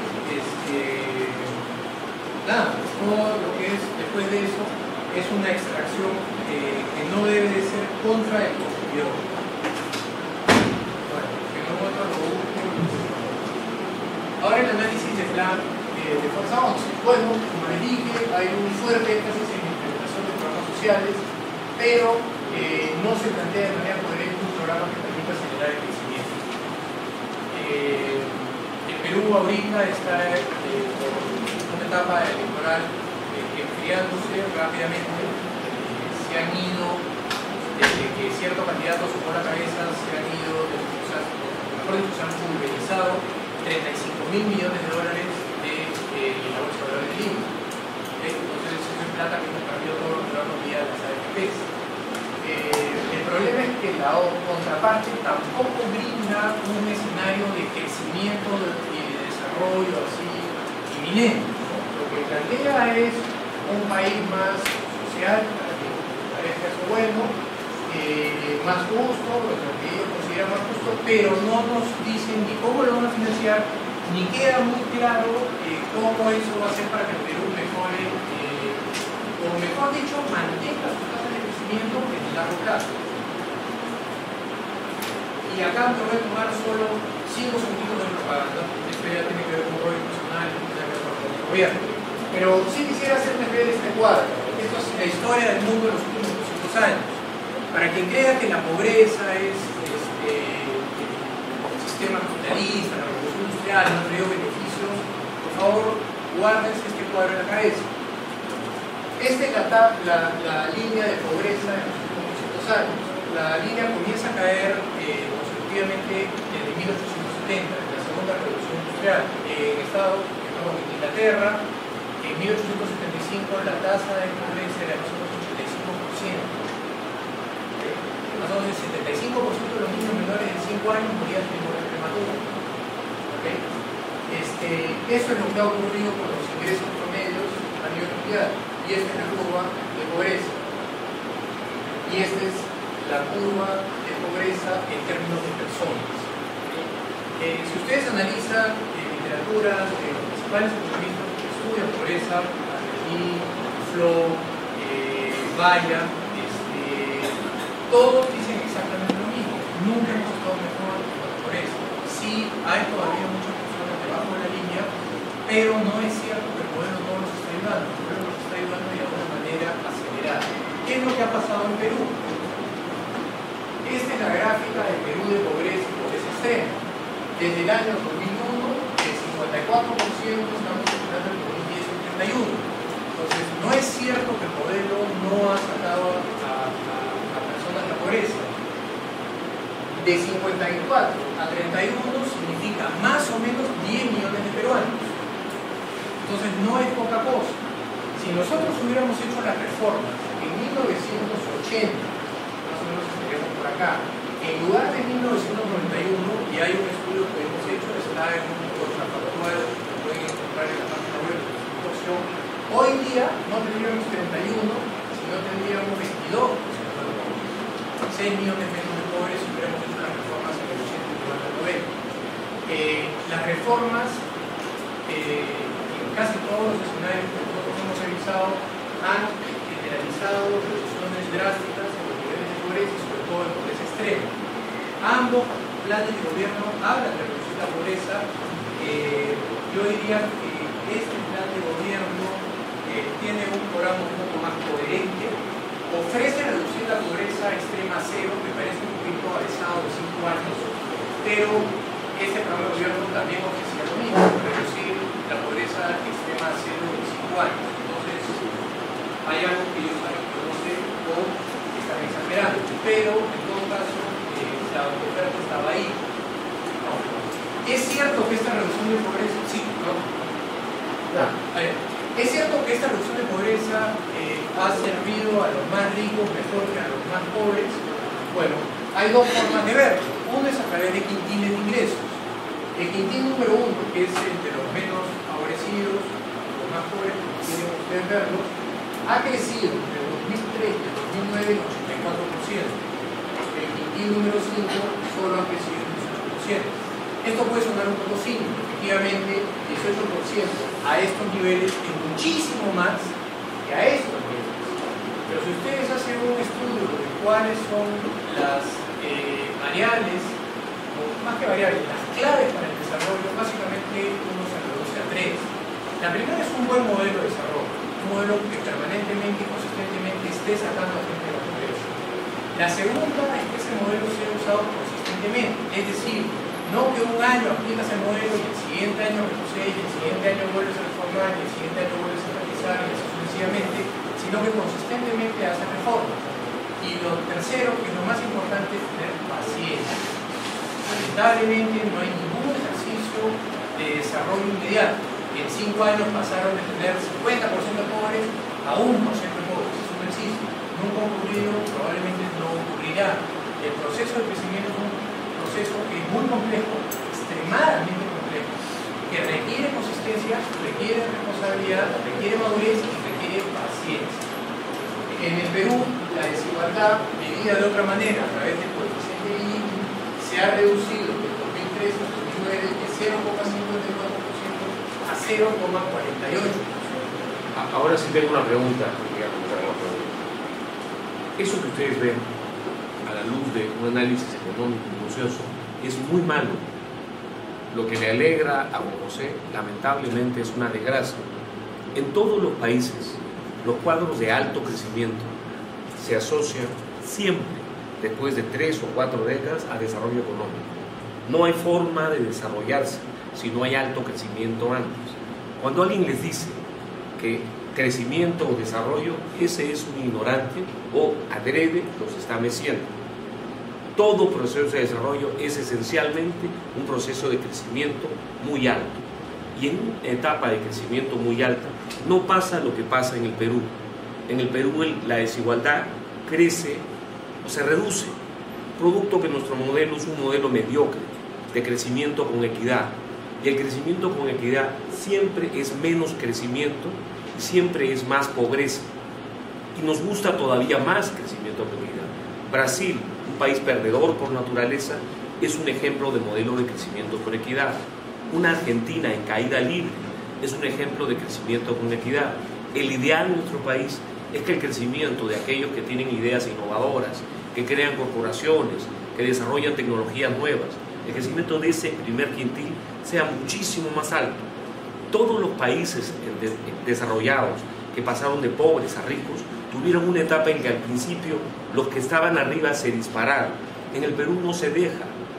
todo lo que es después de eso es una extracción que no debe de ser contra el consumidor. Bueno, que no otro lo busque. Ahora el análisis de plan de Fuerza 11. Bueno, como les dije, hay un fuerte énfasis en la implementación de programas sociales, pero no se plantea de manera coherente un programa que permita acelerar el crecimiento. El Perú ahorita está por una etapa electoral enfriándose rápidamente. Se han ido, desde que cierto candidato ocupó la cabeza, se han ido, mejor dicho, se han pulverizado 35.000 millones de dólares de la bolsa de valores de Lima. Entonces, eso es plata que hemos perdido todos los programas vía las AFPs. El problema es que la contraparte tampoco brinda un escenario de crecimiento y de desarrollo así inminente, ¿no? Lo que plantea es un país más social, para que parezca eso bueno, más justo, lo que ellos consideran más justo, pero no nos dicen ni cómo lo van a financiar, ni queda muy claro cómo eso va a ser para que el Perú mejore, o mejor dicho, mantenga sus tasas de crecimiento en el largo plazo. Y acá me voy a tomar solo 5 segundos de propaganda, esto ya tiene que ver con un rollo personal y tiene que ver con el gobierno. ¿Ok? Pero sí quisiera hacerles ver este cuadro. Esto es la historia del mundo de los últimos 200 años. Para quien crea que la pobreza es el sistema capitalista, la revolución industrial, no trae beneficios, por favor, guárdense este cuadro en la cabeza. Esta es la línea de pobreza en los últimos 200 años. La línea comienza a caer consecutivamente desde 1870, en la segunda revolución industrial. En Inglaterra, en 1875 la tasa de pobreza era más o menos 85%. Más o menos el 75% de los niños menores de 5 años morían de muerte prematura. ¿Okay? Eso es lo que ha ocurrido con los ingresos promedios a nivel mundial. Y esta es la curva de pobreza. Y esta es la curva de pobreza en términos de personas. Si ustedes analizan literatura de los principales economistas que estudian pobreza, Argelini, Flo, Valla, todos dicen exactamente lo mismo. Nunca hemos estado mejor que la pobreza. Sí, hay todavía muchas personas debajo de la línea, pero no es cierto que el modelo no nos está ayudando. El modelo nos está ayudando de alguna manera acelerada. ¿Qué es lo que ha pasado en Perú? Esta es la gráfica del Perú de pobreza y pobreza extrema. Desde el año 2001, el 54%, estamos esperando el 2010 el 31%. Entonces, no es cierto que el modelo no ha sacado a personas de la pobreza. De 54 a 31 significa más o menos 10 millones de peruanos. Entonces, no es poca cosa. Si nosotros hubiéramos hecho las reformas en 1980, más o menos estaríamos por acá, en lugar de 1991, y hay un estudio que hemos hecho, está en un contrafactual, lo pueden encontrar en la página web de la institución. Hoy día no tendríamos 31, sino tendríamos 22, 6 millones menos de pobres si hubiéramos hecho las reformas en el 80 y el 90. Las reformas, en casi todos los escenarios que nosotros hemos revisado, han generalizado reducciones drásticas en los niveles de pobreza y sobre todo en pobreza extrema. Ambos planes de gobierno hablan de reducir la pobreza. Yo diría que este plan de gobierno tiene un programa un poco más coherente, ofrece reducir la pobreza extrema a cero, me parece un poquito avanzado de 5 años, pero este programa de gobierno también ofrecía lo mismo, reducir la pobreza extrema a cero en 5 años. Entonces, hay algo que ellos saben que no sé o están exagerando, pero en todo caso, la oferta estaba ahí. No. ¿Es cierto que esta reducción de pobreza? Sí, ¿no? ¿Es cierto que esta reducción de pobreza ha servido a los más ricos mejor que a los más pobres? Bueno, hay dos formas de verlo. Uno es a través de quintines de ingresos. El quintín número 1, que es el de los menos favorecidos, los más pobres, como quieren ustedes verlo, ha crecido entre 2003 y 2009 en 84%. El quintín número 5 solo ha crecido en 18%. Esto puede sonar un poco simple, efectivamente 18% a estos niveles es muchísimo más que a estos niveles. Pero si ustedes hacen un estudio de cuáles son las variables, o más que variables, las claves para el desarrollo, básicamente uno se reduce a 3. La primera es un buen modelo de desarrollo, un modelo que permanentemente y consistentemente esté sacando a gente de la pobreza. La segunda es que ese modelo sea usado consistentemente, es decir, no que un año aplicas el modelo y el siguiente año retrocedes, y el siguiente año vuelves a reformar, y el siguiente año vuelves a realizar, y así sucesivamente, sino que consistentemente haces reformas. Y lo tercero, que es lo más importante, es tener paciencia. Lamentablemente no hay ningún ejercicio de desarrollo inmediato. En 5 años pasaron de tener 50% de pobres a 1% de pobres. Es un ejercicio. Nunca ha ocurrido, probablemente no ocurrirá. El proceso de crecimiento es un proceso que es muy complejo, extremadamente complejo, que requiere consistencia, requiere responsabilidad, requiere madurez y requiere paciencia. En el Perú, la desigualdad, medida de otra manera a través del coeficiente Gini, se ha reducido de 2003 a 2009 de 0,54% a 0,48%. Ahora sí tengo una pregunta. Eso que ustedes ven a la luz de un análisis económico minucioso es muy malo. Lo que le alegra a Juan José, lamentablemente, es una desgracia. En todos los países, los cuadros de alto crecimiento se asocian siempre, después de 3 o 4 décadas, a desarrollo económico. No hay forma de desarrollarse si no hay alto crecimiento antes. Cuando alguien les dice que crecimiento o desarrollo, ese es un ignorante o adrede los está meciendo. Todo proceso de desarrollo es esencialmente un proceso de crecimiento muy alto. Y en una etapa de crecimiento muy alta no pasa lo que pasa en el Perú. En el Perú la desigualdad crece o se reduce, producto que nuestro modelo es un modelo mediocre de crecimiento con equidad. Y el crecimiento con equidad siempre es menos crecimiento y siempre es más pobreza. Y nos gusta todavía más crecimiento con equidad. Brasil, un país perdedor por naturaleza, es un ejemplo de modelo de crecimiento con equidad. Una Argentina en caída libre es un ejemplo de crecimiento con equidad. El ideal en nuestro país es que el crecimiento de aquellos que tienen ideas innovadoras, que crean corporaciones, que desarrollan tecnologías nuevas, el crecimiento de ese primer quintil sea muchísimo más alto. Todos los países desarrollados que pasaron de pobres a ricos tuvieron una etapa en que al principio los que estaban arriba se dispararon. En el Perú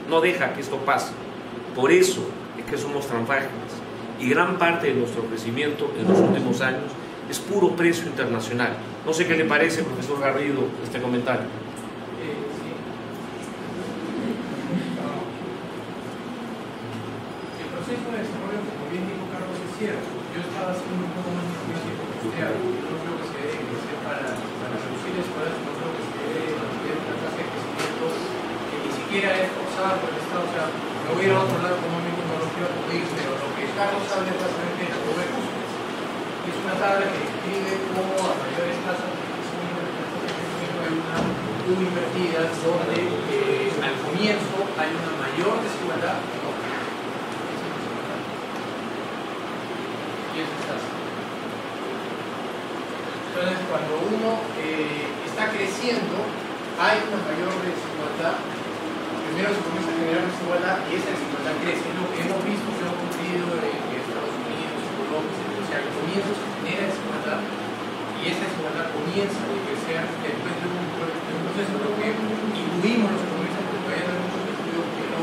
no deja que esto pase. Por eso es que somos tan frágiles. Y gran parte de nuestro crecimiento en los últimos años es puro precio internacional. No sé qué le parece, profesor Garrido, este comentario. El proceso de desarrollo, como bien dijo Carlos, es cierto. Yo estaba haciendo un poco más de juicio industrial. Yo no creo que se debe crecer para reducir escuelas, no creo que se debe mantener una tasa de crecimiento que ni siquiera es forzada por el Estado. O sea, me voy a ir a otro lado económico, no lo quiero acudir, pero lo que Carlos habla es básicamente de los recursos. Es una tabla que describe cómo a mayores tasas de crecimiento hay una curva invertida donde al comienzo hay una mayor desigualdad. Entonces, cuando uno está creciendo, hay una mayor desigualdad. Primero se comienza a generar desigualdad y esa desigualdad crece. Es lo que hemos visto que ha ocurrido en Estados Unidos, en Europa, o sea, al comienzo se genera desigualdad y esa desigualdad comienza a crecer después de un proceso. Lo que intuimos los economistas, porque todavía no hay muchos estudios que lo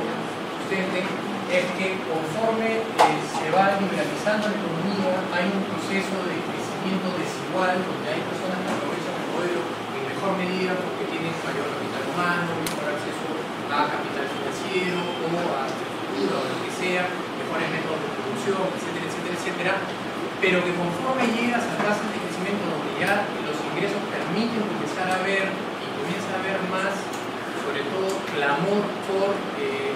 sustenten, es que conforme se va liberalizando la economía, hay un proceso de crecimiento desigual, donde hay personas que aprovechan el modelo en mejor medida porque tienen mayor capital humano, mejor acceso a capital financiero o a infraestructura o lo que sea, mejores métodos de producción, etcétera, etcétera, etcétera, pero que conforme llegas a tasas de crecimiento donde ya los ingresos permiten comenzar a ver y comienza a haber más, sobre todo, clamor por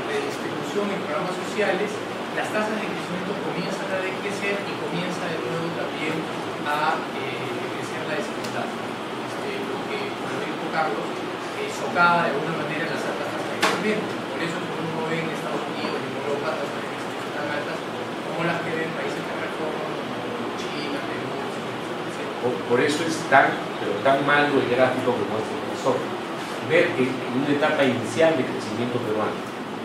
redistribución en programas sociales, las tasas de crecimiento comienzan a decrecer y comienza de nuevo también a crecer la desigualdad. Lo que, como dijo Carlos, socava de alguna manera las altas tasas de crecimiento. Por eso es que uno ve en Estados Unidos y en Europa tasas de crecimiento tan altas como las que ven países que reforman, como China, Perú, etc. Por eso es tan malo el gráfico que muestra el profesor. Ver que en una etapa inicial de crecimiento peruano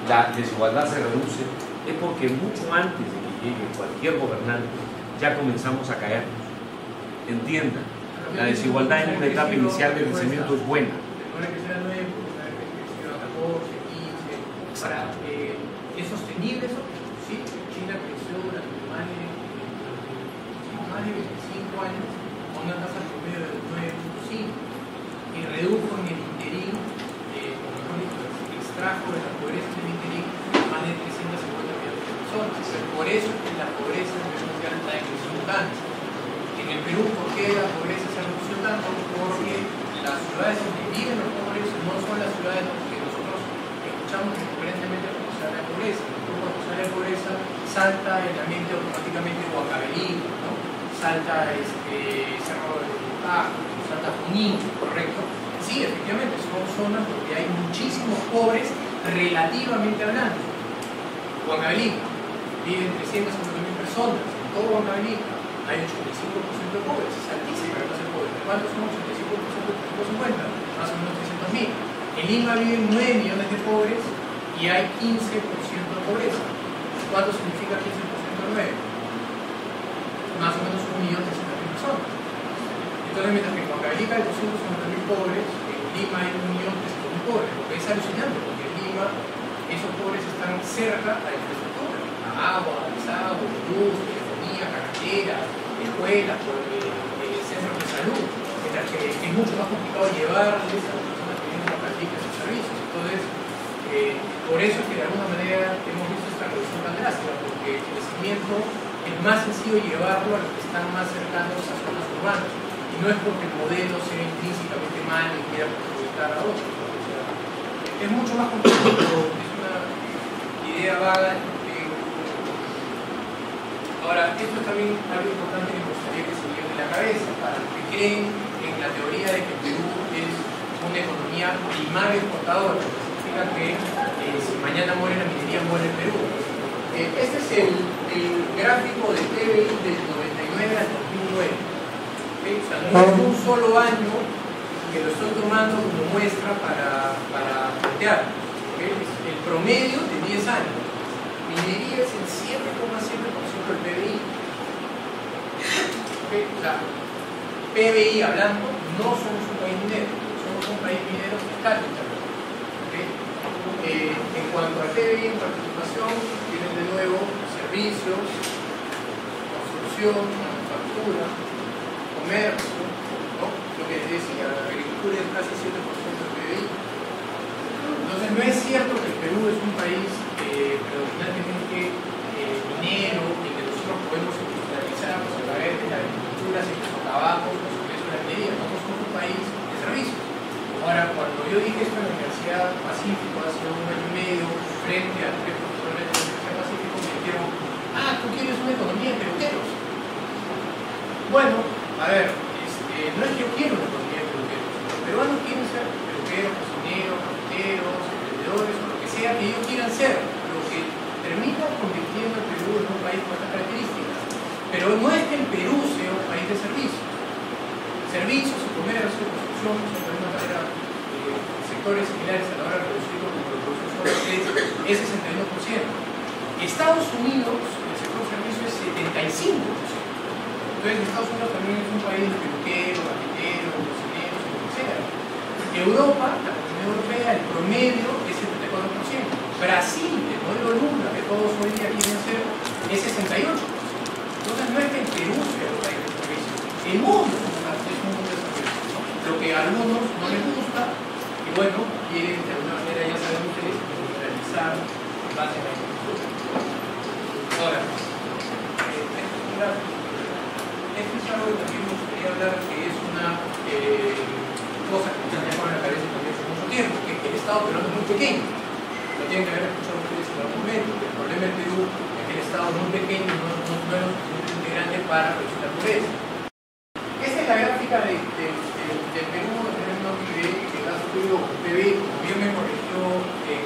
la desigualdad se reduce es porque mucho antes de que llegue cualquier gobernante ya comenzamos a caernos. Entiendan, la desigualdad en una etapa inicial de crecimiento es buena. Recuerda que sea 9, puede haber crecido a 14, 15. ¿Es sostenible eso? Sí, China creció durante más de 25 años con una tasa promedio de 9.5 y redujo en el interín, o mejor dicho, extrajo de la pobreza en el interín más de 350 millones de personas. Por eso es que la pobreza a nivel mundial está creciendo tanto. En el Perú, ¿por qué la pobreza se redució tanto? Porque las ciudades donde viven los pobres no son las ciudades donde nosotros escuchamos recurrentemente cuando se habla de pobreza. Cuando se habla de pobreza, salta en la mente automáticamente Huancavelica, ¿no? Salta Cerro de Tajo, salta Junín, ¿correcto? Sí, efectivamente, son zonas donde hay muchísimos pobres relativamente hablando. Huancavelica, viven 350.000 personas, en todo Huancavelica hay 85% de pobres, es altísima la tasa de pobres. ¿Cuántos son 85% de 350? Más o menos 300.000. En Lima viven 9 millones de pobres y hay 15% de pobreza. ¿Cuánto significa 15% de 9? Más o menos 1 1.160.000 personas. Entonces, mientras que en Huancavelica hay 250.000 pobres, en Lima hay 1.300.000 pobres, lo que es alucinante, porque en Lima esos pobres están cerca a la infraestructura, a agua, desagüe, luz, telefonía, carreteras, escuelas, centros de salud, mientras que es mucho más complicado llevarles a las personas que vienen a Huancavelica esos servicios. Entonces, por eso es que de alguna manera hemos visto esta reducción tan drástica, porque el crecimiento es más sencillo llevarlo a los que están más cercanos a zonas urbanas, y no es porque el modelo sea intrínsecamente malo y quiera perjudicar a otros. O sea, es mucho más complejo, pero es una idea vaga. Ahora, esto es también algo importante que me gustaría que se lleven en la cabeza, para los que creen en la teoría de que el Perú es una economía primaria exportadora, que significa que si mañana muere la minería, muere el Perú. Este es el gráfico del PBI del 99 al 2009. ¿Okay? O sea, no es un solo año que lo estoy tomando como muestra para plantear. ¿Okay? Es el promedio de 10 años. Minería es el 7,7% del PBI. ¿Okay? O sea, PBI hablando, no somos un país minero, somos un país minero per cápita. ¿Okay? En cuanto al PBI en participación, tienen de nuevo servicios, construcción, manufactura, comercio, ¿no? Lo que les decía, la agricultura es casi 7% del PBI. Entonces no es cierto que el Perú es un país predominantemente minero y que nosotros podemos industrializarnos a través de la agricultura, sin los trabajos, los ingresos de la minería. Nosotros somos un país de servicios. Ahora, cuando yo dije esto en la Universidad Pacífico hace un año y medio, frente a tres profesores de la Universidad Pacífico, me dijeron: tú quieres una economía de peluqueros. Bueno, a ver, no es que yo quiero una economía de peluqueros. Los peruanos quieren ser peluqueros, cocineros, cafeteros, emprendedores, o lo que sea que ellos quieran ser, lo que termina convirtiendo al Perú en un país con estas características. Pero no es que el Perú sea un país de servicios. Servicios y comercio, construcción, son de alguna manera sectores similares a la hora de reducirlo como la producción sola, es 61%. Estados Unidos, el sector servicio es 75%. Entonces, Estados Unidos también es un país de peluqueros, cafeteros, cocineros, lo que sea. Europa, la Comunidad Europea, el promedio es 74%. Brasil, el modelo Lula, que todos hoy día quieren ser, es 68%. Entonces, no es que el Perú sea un país de servicios. El mundo es un mundo de servicios, ¿no? Lo que a algunos no les gusta, y bueno, quieren de alguna manera, ya saben ustedes, realizar en base a la agricultura. Ahora, esto es algo que también me gustaría hablar, que es una cosa que me ha dejado en la cabeza también hace mucho tiempo, que es que el Estado peruano es muy pequeño. Lo tienen que haber escuchado ustedes en algún momento. El problema del Perú es que el Estado es muy pequeño y no es lo suficientemente grande para reducir la pobreza. Esta es la gráfica del Perú en términos de gasto público por PBI. Como bien me corrigió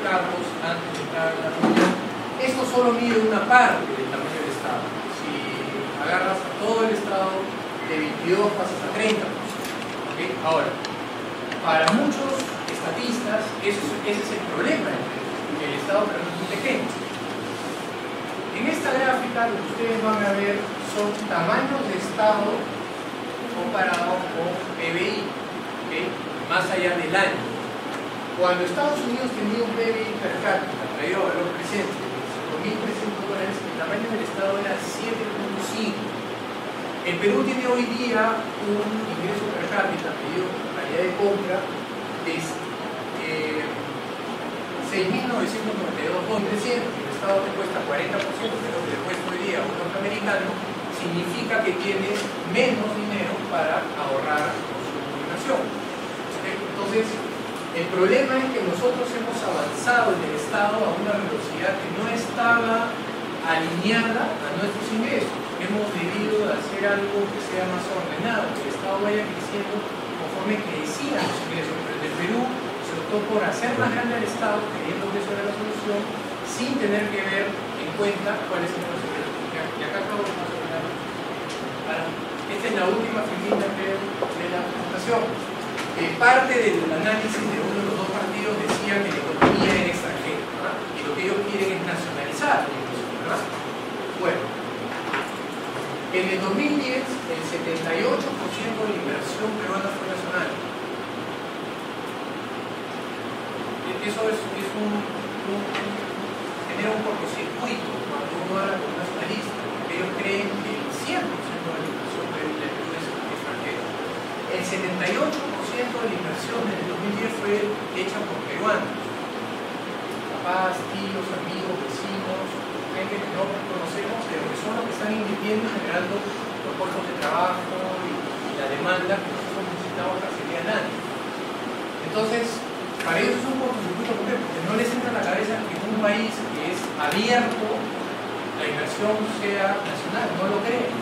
Carlos antes de entrar en la reunión, esto solo mide una parte del tamaño del Estado. Si agarras a todo el Estado de 22 pasas a 30%. ¿Okay? Ahora, para muchos estatistas ese es el problema, que el Estado pero es muy pequeño. En esta gráfica lo que ustedes van a ver son tamaños de Estado comparados con PBI, ¿okay? Más allá del año. Cuando Estados Unidos tenía un PBI per cápita, traído valor presente, de $5.300, el tamaño del Estado era 7.5. El Perú tiene hoy día un ingreso per cápita medido por calidad de compra de 6.992,300. El Estado te cuesta 40% de lo que le cuesta hoy día a un norteamericano, significa que tienes menos dinero para ahorrar con su jubilación. Entonces, el problema es que nosotros hemos avanzado en el Estado a una velocidad que no estaba alineada a nuestros ingresos. Hemos debido de hacer algo que sea más ordenado, que el Estado vaya creciendo conforme crecían los ingresos. Pero en el Perú se optó por hacer más grande el Estado, creyendo que eso era la solución, sin tener que ver en cuenta cuáles eran los ingresos. Y acá acabo de mencionar. Esta es la última filmina de la presentación. Parte del análisis de uno de los dos partidos decía que la economía era extranjera, ¿verdad? Y lo que ellos quieren es nacionalizar, ¿verdad? Bueno, En el 2010, el 78% de la inversión peruana fue nacional. Eso genera un cortocircuito cuando uno habla con un nacionalista, porque ellos creen que el 100% de la inversión peruana es extranjera. El 78% de la inversión en el 2010 fue hecha por peruanos. Papás, tíos, amigos, vecinos, gente que no conocemos, pero que son los que están invirtiendo y generando los puestos de trabajo y la demanda que nosotros necesitamos para seguir adelante. Entonces, para ellos es un cortocircuito completo, porque no les entra en la cabeza que en un país que es abierto la inversión sea nacional, no lo creen.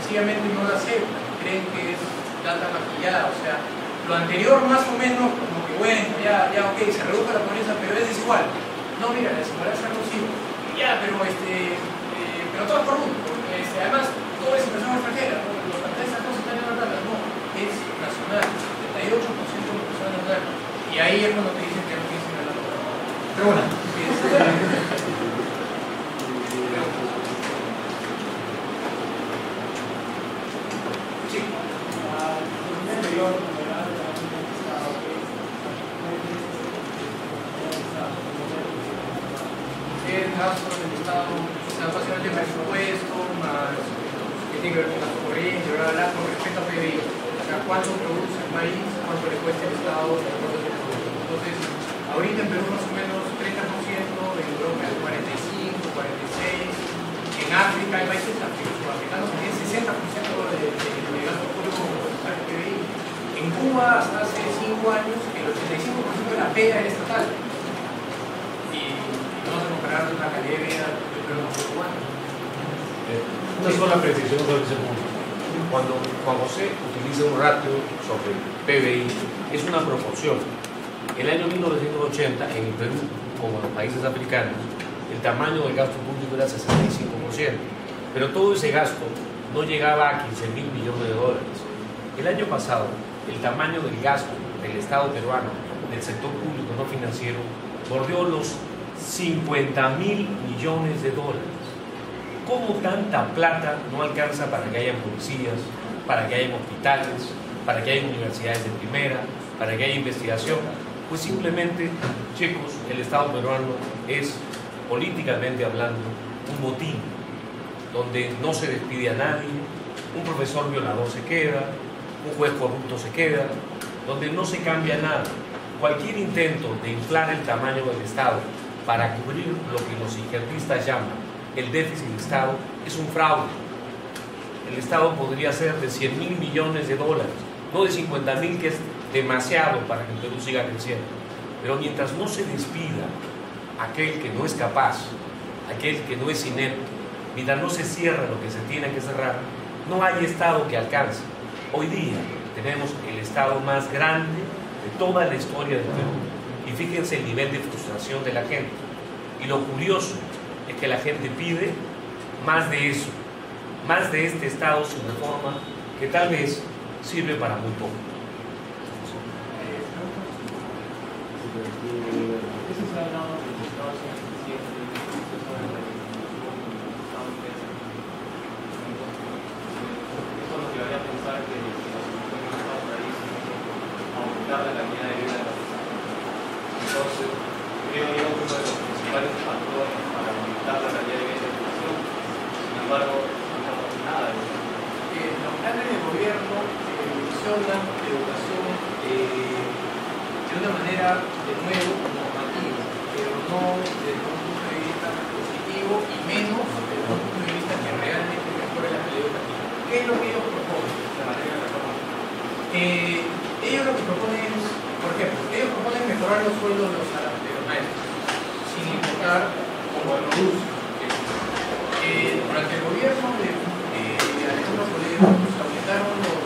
Sencillamente no la aceptan, creen que es data maquillada, o sea, lo anterior más o menos como que bueno, ya ok, se reduce la pobreza, pero es desigual. No, mira, la desigualdad es algo posible. Ya, pero todo es corrupto, además todo es inversión extranjera, los países no se están dando plata, no, es nacional, 78% de la inversión es nacional. Y ahí es cuando te dicen que no tienes que ganar la plata. Pero bueno, sí. El gasto del Estado, o sea, básicamente el presupuesto, más que tiene que ver con la corriente, con respecto a PBI. O sea, cuánto produce el país, cuánto le cuesta el Estado, de acuerdo a ese producto. Entonces, ahorita en Perú más o menos 30%, en Europa es 45, 46, en África hay países sudafricanos que tienen 60% de gasto público para el PBI. En Cuba, hasta hace 5 años, el 85% de la pega era estatal. Vamos a comparar la calidad de vida de Perú con Cubano. Una sola precisión sobre ese punto. Cuando Juan José utiliza un ratio sobre PBI, es una proporción. En el año 1980, en el Perú, como en los países africanos, el tamaño del gasto público era 65%, pero todo ese gasto no llegaba a 15.000 millones de dólares. El año pasado, el tamaño del gasto del Estado peruano, del sector público no financiero, bordeó los 50.000 millones de dólares. ¿Cómo tanta plata no alcanza para que haya policías, para que haya hospitales, para que haya universidades de primera, para que haya investigación? Pues simplemente, chicos, el Estado peruano es, políticamente hablando, un botín, donde no se despide a nadie, un profesor violador se queda, un juez corrupto se queda, donde no se cambia nada. Cualquier intento de inflar el tamaño del Estado para cubrir lo que los izquierdistas llaman el déficit del Estado es un fraude. El Estado podría ser de 100.000 millones de dólares, no de 50.000, que es demasiado para que el Perú siga creciendo. Pero mientras no se despida aquel que no es capaz, aquel que no es inepto, mientras no se cierra lo que se tiene que cerrar, no hay Estado que alcance. Hoy día tenemos el Estado más grande de toda la historia del Perú. Y fíjense el nivel de frustración de la gente. Y lo curioso es que la gente pide más de eso, más de este Estado sin reforma, que tal vez sirve para muy poco. Ellos lo que proponen es, por ejemplo, ellos proponen mejorar los sueldos de los maestros, sin importar cómo lo usan. Durante el gobierno de Alejandro Toledo se aumentaron los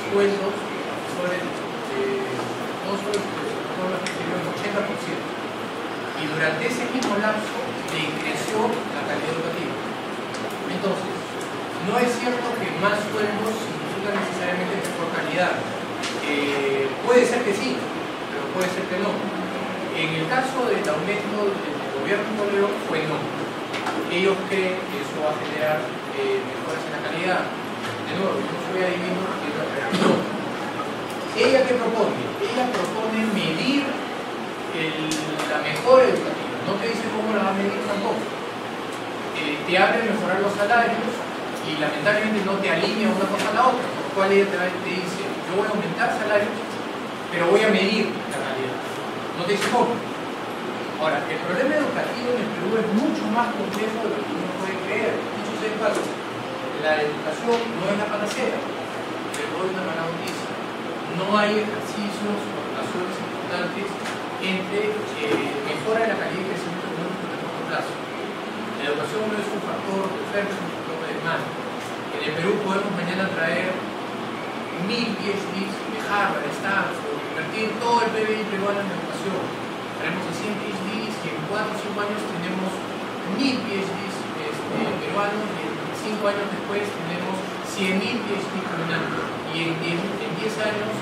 sueldos de los profesores, no solo de los profesores, un 80%. Y durante ese mismo lapso creció la calidad educativa. Entonces, no es cierto que más sueldos significa necesariamente mejor calidad. Puede ser que sí, pero puede ser que no. En el caso del aumento del gobierno Toledo fue no. ellos creen que eso va a generar mejoras en la calidad. De nuevo, yo no soy adivino, no. ¿Ella qué propone? Ella propone medir la mejora educativa. No te dice cómo la va a medir tampoco. Te habla de mejorar los salarios y lamentablemente no te alinea una cosa a la otra, por lo cual ella te dice, yo voy a aumentar salarios, pero voy a medir la calidad. No te dice cómo. Ahora, el problema educativo en el Perú es mucho más complejo de lo que uno puede creer. Dicho sea de paso, la educación no es la panacea, pero doy una mala noticia. No hay ejercicios o relaciones importantes entre mejora de la calidad y crecimiento económico en el corto plazo. La educación no es un factor de oferta, es un factor de demanda. En el Perú podemos mañana traer 1000 PhDs de Harvard, Stanford, invertir todo el PBI peruano en educación. Traemos a 100 PhDs y en 4 o 5 años tenemos 1000 PhDs peruanos y en 5 años después tenemos 100.000 PhDs caminando. Y en 10 años,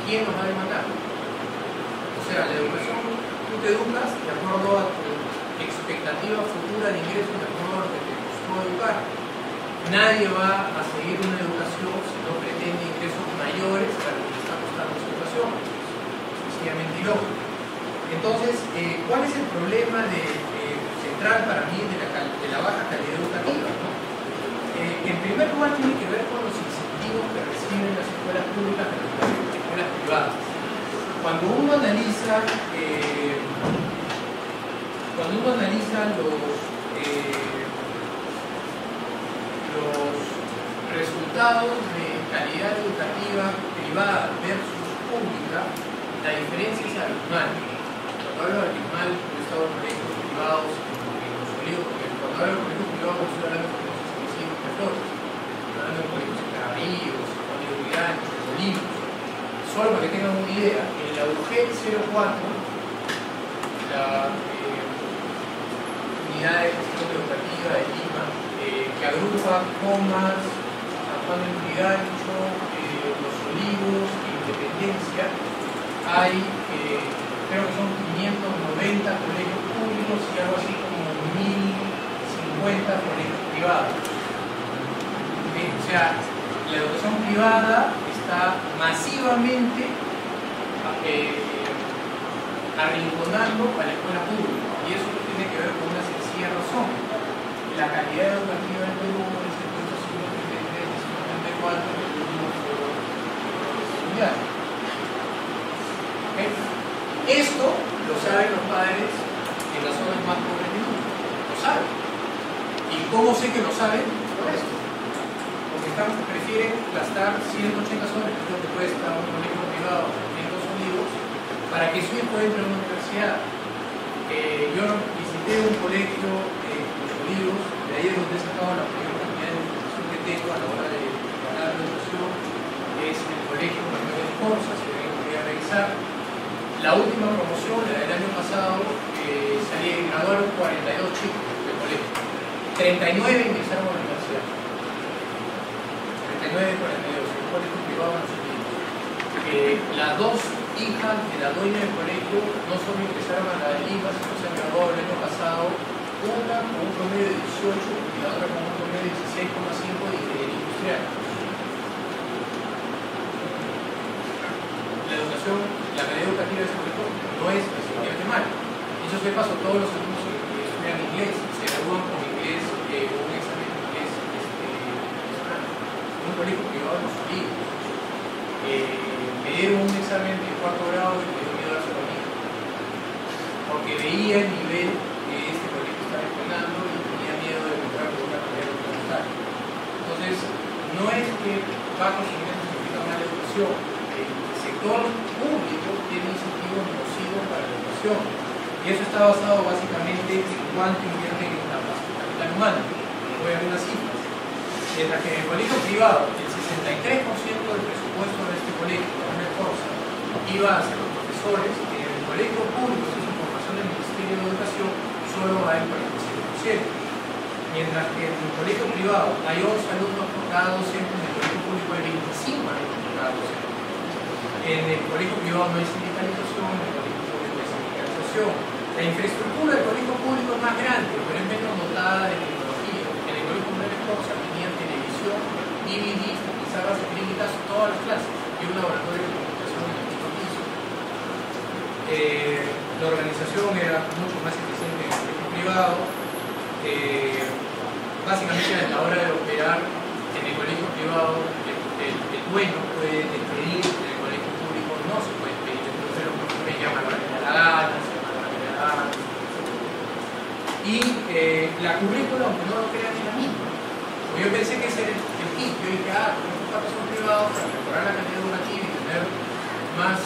¿quién nos va a demandar? O sea, la educación, tú te educas de acuerdo a tu expectativa futura de ingresos, de acuerdo a lo que te costó educar. Nadie va a seguir una educación si no pretende ingresos mayores a lo que le está costando su educación. Es sencillamente ilógico. Entonces, ¿cuál es el problema central para mí de la baja calidad educativa, ¿no? En primer lugar, tiene que ver con los incentivos que reciben las escuelas públicas de las escuelas privadas. Cuando uno analiza los resultados de calidad educativa privada versus pública, la diferencia es abismal. Cuando hablo de abismal, yo he estado en colegios privados en Los Olivos, porque cuando hablo de colegios privados, no estoy hablando de colegios específicos de Flores, estoy hablando de colegios en Carrillos, en Olivianos, en Olivos. Solo para que tengan una idea, en la UGEL 04, la unidad de gestión educativa de Lima, que agrupa Comas, San Juan del Lurigancho, Los Olivos e Independencia, hay, creo que son 590 colegios públicos y algo así como 1050 colegios privados. O sea, la educación privada está masivamente arrinconando a la escuela pública, y eso tiene que ver con una sencilla razón. La calidad educativa en Perú desde el siglo XXIII, siglo XXIV, el último foro mundial. Esto lo saben los padres en las zonas más pobres del mundo, lo saben. ¿Y cómo sé que lo saben? Por esto. Porque prefieren gastar 180 soles, que es lo que cuesta un colegio privado en Los Olivos, para que su hijo entre a una universidad. Yo visité un colegio en Los Olivos, de ahí es donde he sacado la mayor cantidad de información que tengo a la hora de preparar la educación, es el colegio Manuel Escorza, si alguien podría revisar. La última promoción, la del año pasado, graduaron 42 chicos del colegio. 39 ingresaron a la universidad. 39 de 42, el colegio privado en Los Olivos. Las dos hijas de la dueña del colegio no solo ingresaron a la de Lima, sino se han graduado el año pasado, una con un promedio de 18 y la otra con un promedio de 16,5 de ingeniería industrial. La educación, la calidad educativa de ese colegio no es especialmente mala. Dicho sea de paso, todos los alumnos que estudian inglés se gradúan con inglés, un examen de inglés nacional. Un colegio privado en Los Olivos. Me dieron un examen de 4º grado y me dio miedo a hacerlo a mí, porque veía el nivel que este colegio estaba entrenando y tenía miedo de encontrar una carrera universitaria. Entonces, no es que bajos ingresos significa mala educación. El sector público tiene incentivos nocivos para la educación, y eso está basado básicamente en cuánto invierten en capital humano. Voy a ver unas cifras. Mientras que en el colegio privado, el 63% del presupuesto de este colegio, Manuel Escorza, iba hacia los profesores, que en el colegio público, sin información del Ministerio de Educación, solo va el 47%. Mientras que en el colegio privado hay 11 alumnos por cada docente, en el colegio público hay 25 alumnos por cada docente. En el colegio privado no hay sindicalización, en el colegio público hay sindicalización. La infraestructura del colegio público es más grande, pero es menos dotada de tecnología. En el colegio Manuel Escorza tenían televisión, DVD, pizarras acrílicas, todas las clases, y un laboratorio de comunicación en el quinto piso. La organización era mucho más eficiente en el colegio privado. Básicamente a la hora de operar en el colegio privado, el dueño puede despedir, en el colegio público no se puede despedir, entonces los profesores llaman a la gana, se llaman a la gana. Y la currícula, aunque no lo crean, es la misma. Pues yo pensé que ese era el kit. Yo dije, con estos campos son privados para mejorar la calidad educativa y tener más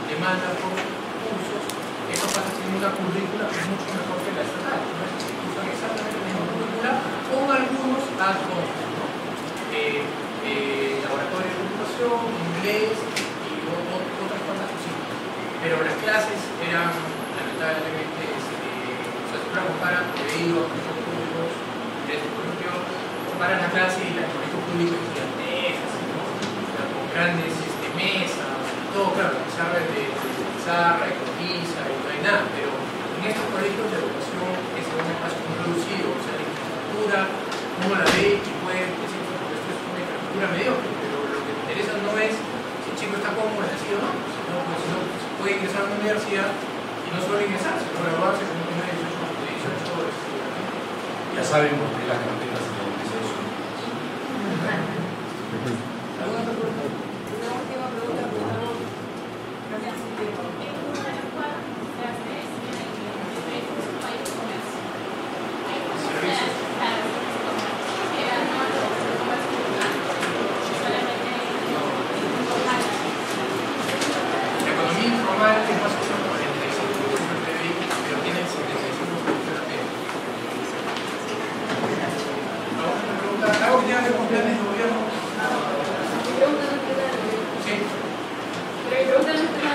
demanda por cursos, eso pasa siendo una currícula que es mucho mejor que la estatal. Usan exactamente la misma currícula con algunos ad-hoc, ¿no? Laboratorio de computación, inglés y otras cuantas cositas. Pero las clases eran lamentablemente, o sea, si uno compara colegios públicos, por ejemplo, comparan la clase y la colegio público es gigantesca, ¿no? O sea, con grandes mesas, todo, claro, pizarra de pizarra y cornisa y no hay nada, pero en estos colegios de educación es un espacio muy reducido, o sea, la infraestructura, uno la ve y puede decir que esto es una infraestructura mediocre, pero lo que me interesa no es si el chico está cómodo en el sí o no, sino pues, puede ingresar a una universidad y no solo ingresar, sino graduarse con un nivel de 18 horas. Ya saben por qué las carpetas de la universidad son. ¿Alguna otra pregunta? Una última pregunta, por favor. Gracias. La economía informal es más o menos 45% del PBI, pero tiene el 75% de la PBI. Una pregunta, ¿algo que tenga que ver con planes de gobierno? Sí.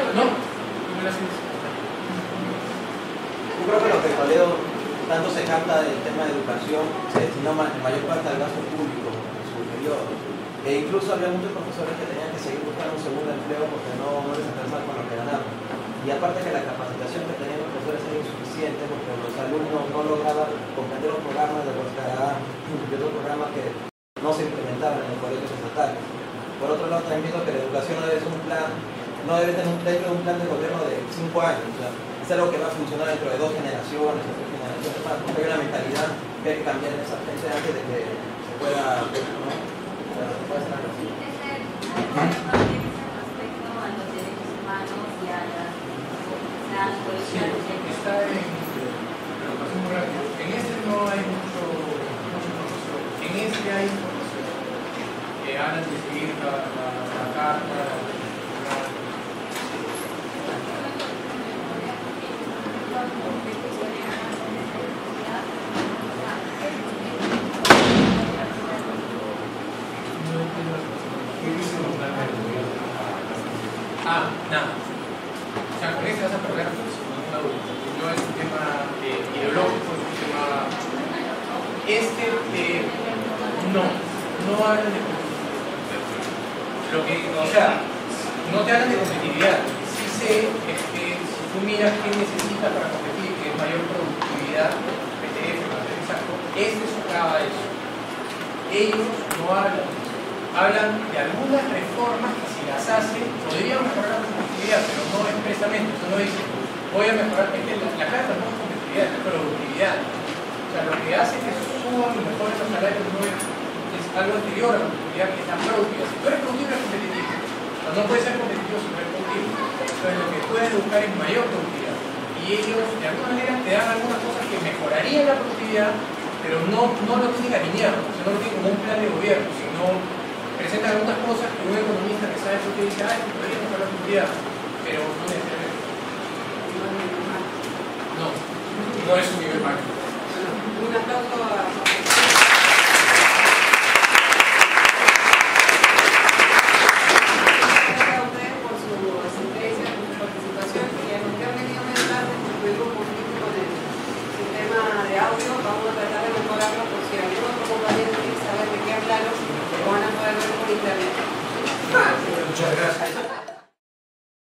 No, no me la siento. Yo creo que lo que Toledo tanto se capta del tema de educación se destinó en mayor parte al gasto público en su periodo. E incluso había muchos profesores que tenían que seguir buscando un segundo empleo porque no les alcanzaba con lo que ganaban. Y aparte que la capacitación que tenían los profesores era insuficiente porque los alumnos no lograban comprender los programas de los CAA y otros programas que no se implementaban en los colegios estatales. Por otro lado, también pienso que la educación no debe ser un plan, no debe tener dentro de un plan de gobierno de 5 años. O sea, es algo que va a funcionar dentro de 2 generaciones o 3 generaciones más, porque hay una mentalidad que hay que cambiar en esa gente antes de que se pueda, ¿no? O sea, se pueda hacer algo así. Sí, está en. Pero pasó muy rápido. En este no hay mucho información. En este hay información. Que hablan de seguir la carta. Nada. O sea, con este vas a perder ninguna duda. No es un tema ideológico, es un tema. No hablan de competitividad. O sea, no te hablan de competitividad. Sí sé que si tú miras qué necesita para competir, que es mayor productividad, PDF, material exacto, este socava eso. Ellos no hablan de eso. Hablan de algunas reformas que si las hacen podrían mejorar la competitividad, pero no expresamente. Eso no dice, voy a mejorar, es que la carta no es competitividad, es productividad. O sea, lo que hace que suban y mejoren los salarios no es algo anterior a la competitividad, que es la productividad. Si tú eres productivo, eres competitivo. O sea, no puedes ser competitivo si no eres productivo. Entonces, lo que puedes buscar es mayor productividad. Y ellos, de alguna manera, te dan algunas cosas que mejorarían la productividad, pero no lo tienen alineado, o sea, no lo tienen como un plan de gobierno, sino presentan algunas cosas que un economista que sabe eso te dice, que podría mejorar la productividad, pero no necesariamente. No es un nivel máximo. Un aplauso a... Muchas gracias.